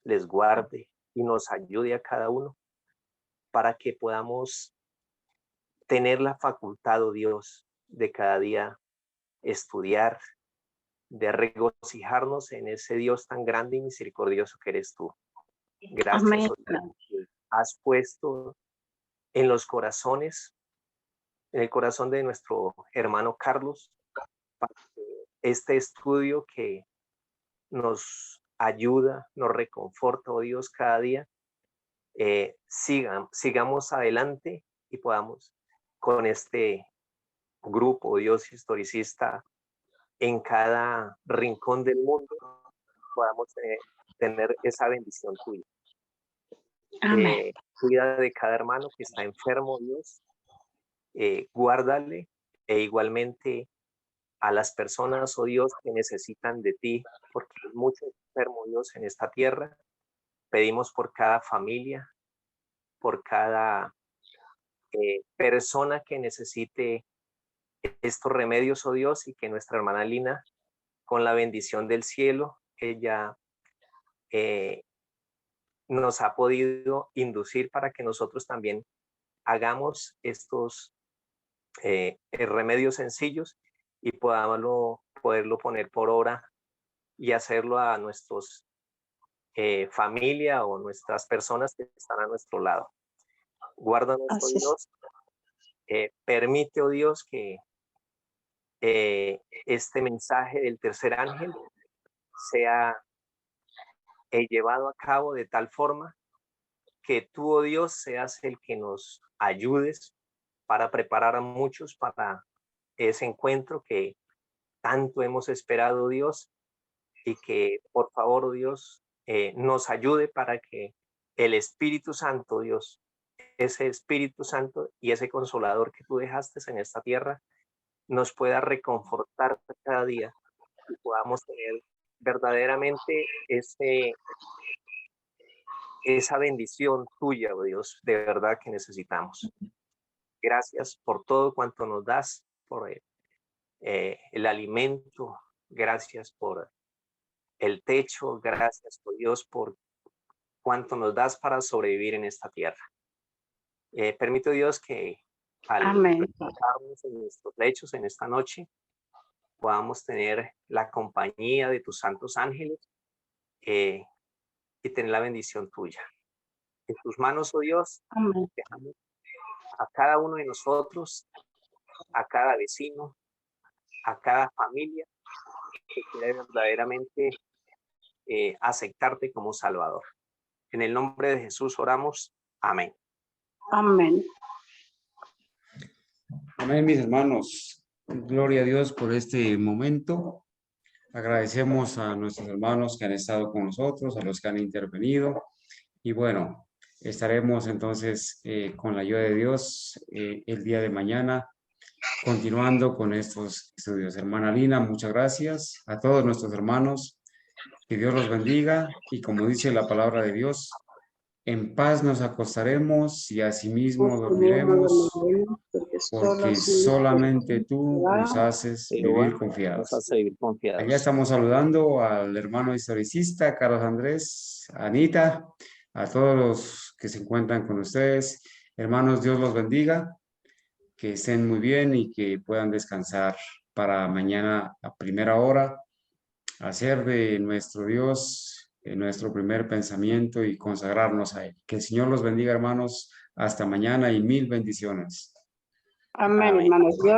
H: les guarde y nos ayude a cada uno para que podamos tener la facultad, oh Dios, de cada día estudiar, de regocijarnos en ese Dios tan grande y misericordioso que eres tú. Gracias,
B: Amén.
H: oh Dios, que has puesto en los corazones, en el corazón de nuestro hermano Carlos, para que este estudio que nos ayuda, nos reconforta, oh Dios, cada día, sigamos adelante y podamos con este grupo, oh Dios, historicista, en cada rincón del mundo, podamos tener esa bendición tuya.
B: Amén.
H: Cuida de cada hermano que está enfermo, Dios, guárdale, e igualmente a las personas, oh Dios, que necesitan de ti, porque hay muchos enfermos, Dios, en esta tierra. Pedimos por cada familia, por cada persona que necesite estos remedios, oh Dios, y que nuestra hermana Lina, con la bendición del cielo, ella nos ha podido inducir para que nosotros también hagamos estos remedios sencillos y poderlo poner por obra y hacerlo a nuestros familia o nuestras personas que están a nuestro lado. Guárdanos, oh Dios. Permite, oh Dios, que este mensaje del tercer ángel sea llevado a cabo de tal forma que tú, oh Dios, seas el que nos ayudes para preparar a muchos para ese encuentro que tanto hemos esperado, Dios, y que por favor, oh Dios, nos ayude para que el Espíritu Santo, Dios, ese Espíritu Santo y ese Consolador que tú dejaste en esta tierra, nos pueda reconfortar cada día y podamos tener verdaderamente esa bendición tuya, oh Dios, de verdad que necesitamos. Gracias por todo cuanto nos das, por el alimento, gracias por el techo, gracias, oh Dios, por cuánto nos das para sobrevivir en esta tierra. Permito, Dios, que al reposarnos en nuestros lechos en esta noche, podamos tener la compañía de tus santos ángeles y tener la bendición tuya. En tus manos, oh Dios, dejamos a cada uno de nosotros, a cada vecino, a cada familia que quiera verdaderamente aceptarte como Salvador. En el nombre de Jesús oramos. Amén.
B: Amén.
A: Amén, mis hermanos. Gloria a Dios por este momento. Agradecemos a nuestros hermanos que han estado con nosotros, a los que han intervenido. Y bueno, estaremos entonces con la ayuda de Dios el día de mañana, continuando con estos estudios. Hermana Lina, muchas gracias. A todos nuestros hermanos, que Dios los bendiga. Y como dice la palabra de Dios, En paz nos acostaremos y asimismo dormiremos, porque solamente tú nos haces
H: Jehová,
A: vivir confiados.
H: nos hace vivir confiados.
A: Allá estamos saludando al hermano historicista, Carlos Andrés, Anita, a todos los que se encuentran con ustedes. Hermanos, Dios los bendiga, que estén muy bien y que puedan descansar para mañana a primera hora, hacer de nuestro Dios nuestro primer pensamiento y consagrarnos a Él. Que el Señor los bendiga, hermanos. Hasta mañana y mil bendiciones.
B: Amén,
H: Amén.
B: hermanos. Dios